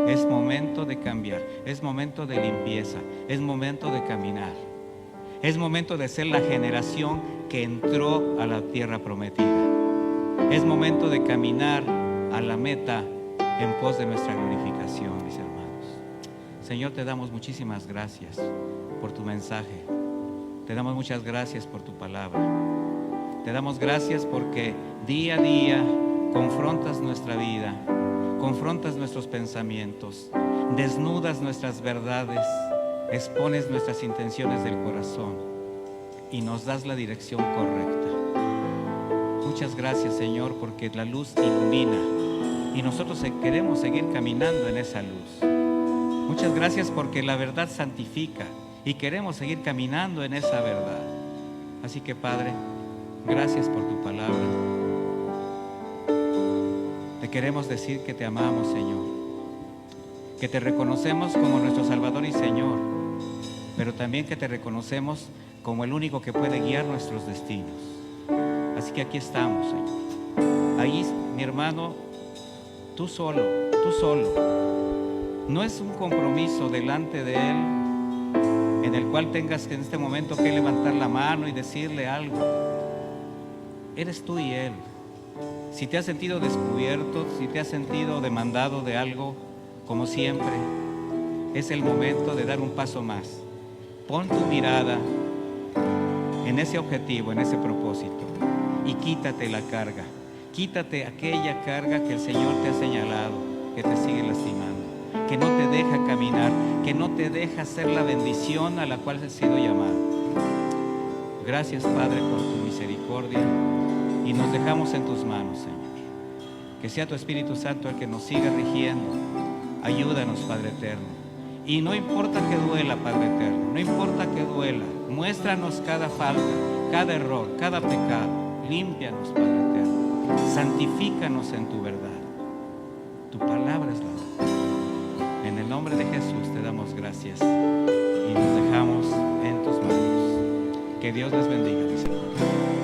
Es momento de cambiar, es momento de limpieza, es momento de caminar. Es momento de ser la generación que entró a la tierra prometida. Es momento de caminar a la meta en pos de nuestra glorificación, mis hermanos. Señor, te damos muchísimas gracias por tu mensaje. Te damos muchas gracias por tu palabra. Te damos gracias porque día a día confrontas nuestra vida, confrontas nuestros pensamientos, desnudas nuestras verdades, expones nuestras intenciones del corazón y nos das la dirección correcta. Muchas gracias, Señor, porque la luz ilumina y nosotros queremos seguir caminando en esa luz. Muchas gracias porque la verdad santifica y queremos seguir caminando en esa verdad. Así que, Padre, gracias por tu palabra. Te queremos decir que te amamos, Señor, que te reconocemos como nuestro Salvador y Señor, pero también que te reconocemos como el único que puede guiar nuestros destinos. Así que aquí estamos, Señor. Ahí, mi hermano, tú solo. No es un compromiso delante de Él en el cual tengas en este momento que levantar la mano y decirle algo. Eres tú y Él. Si te has sentido descubierto, si te has sentido demandado de algo, como siempre, es el momento de dar un paso más. Pon tu mirada en ese objetivo, en ese propósito, y quítate la carga. Quítate aquella carga que el Señor te ha señalado, que te sigue lastimando, que no te deja caminar, que no te deja ser la bendición a la cual has sido llamado. Gracias, Padre, por tu misericordia, y nos dejamos en tus manos, Señor. Que sea tu Espíritu Santo el que nos siga rigiendo. Ayúdanos, Padre eterno. Y no importa que duela, Padre eterno, no importa que duela, muéstranos cada falta, cada error, cada pecado. Límpianos, Padre eterno. Santifícanos en tu verdad. Tu palabra es la verdad. En el nombre de Jesús te damos gracias y nos dejamos en tus manos. Que Dios les bendiga, mis hermanos.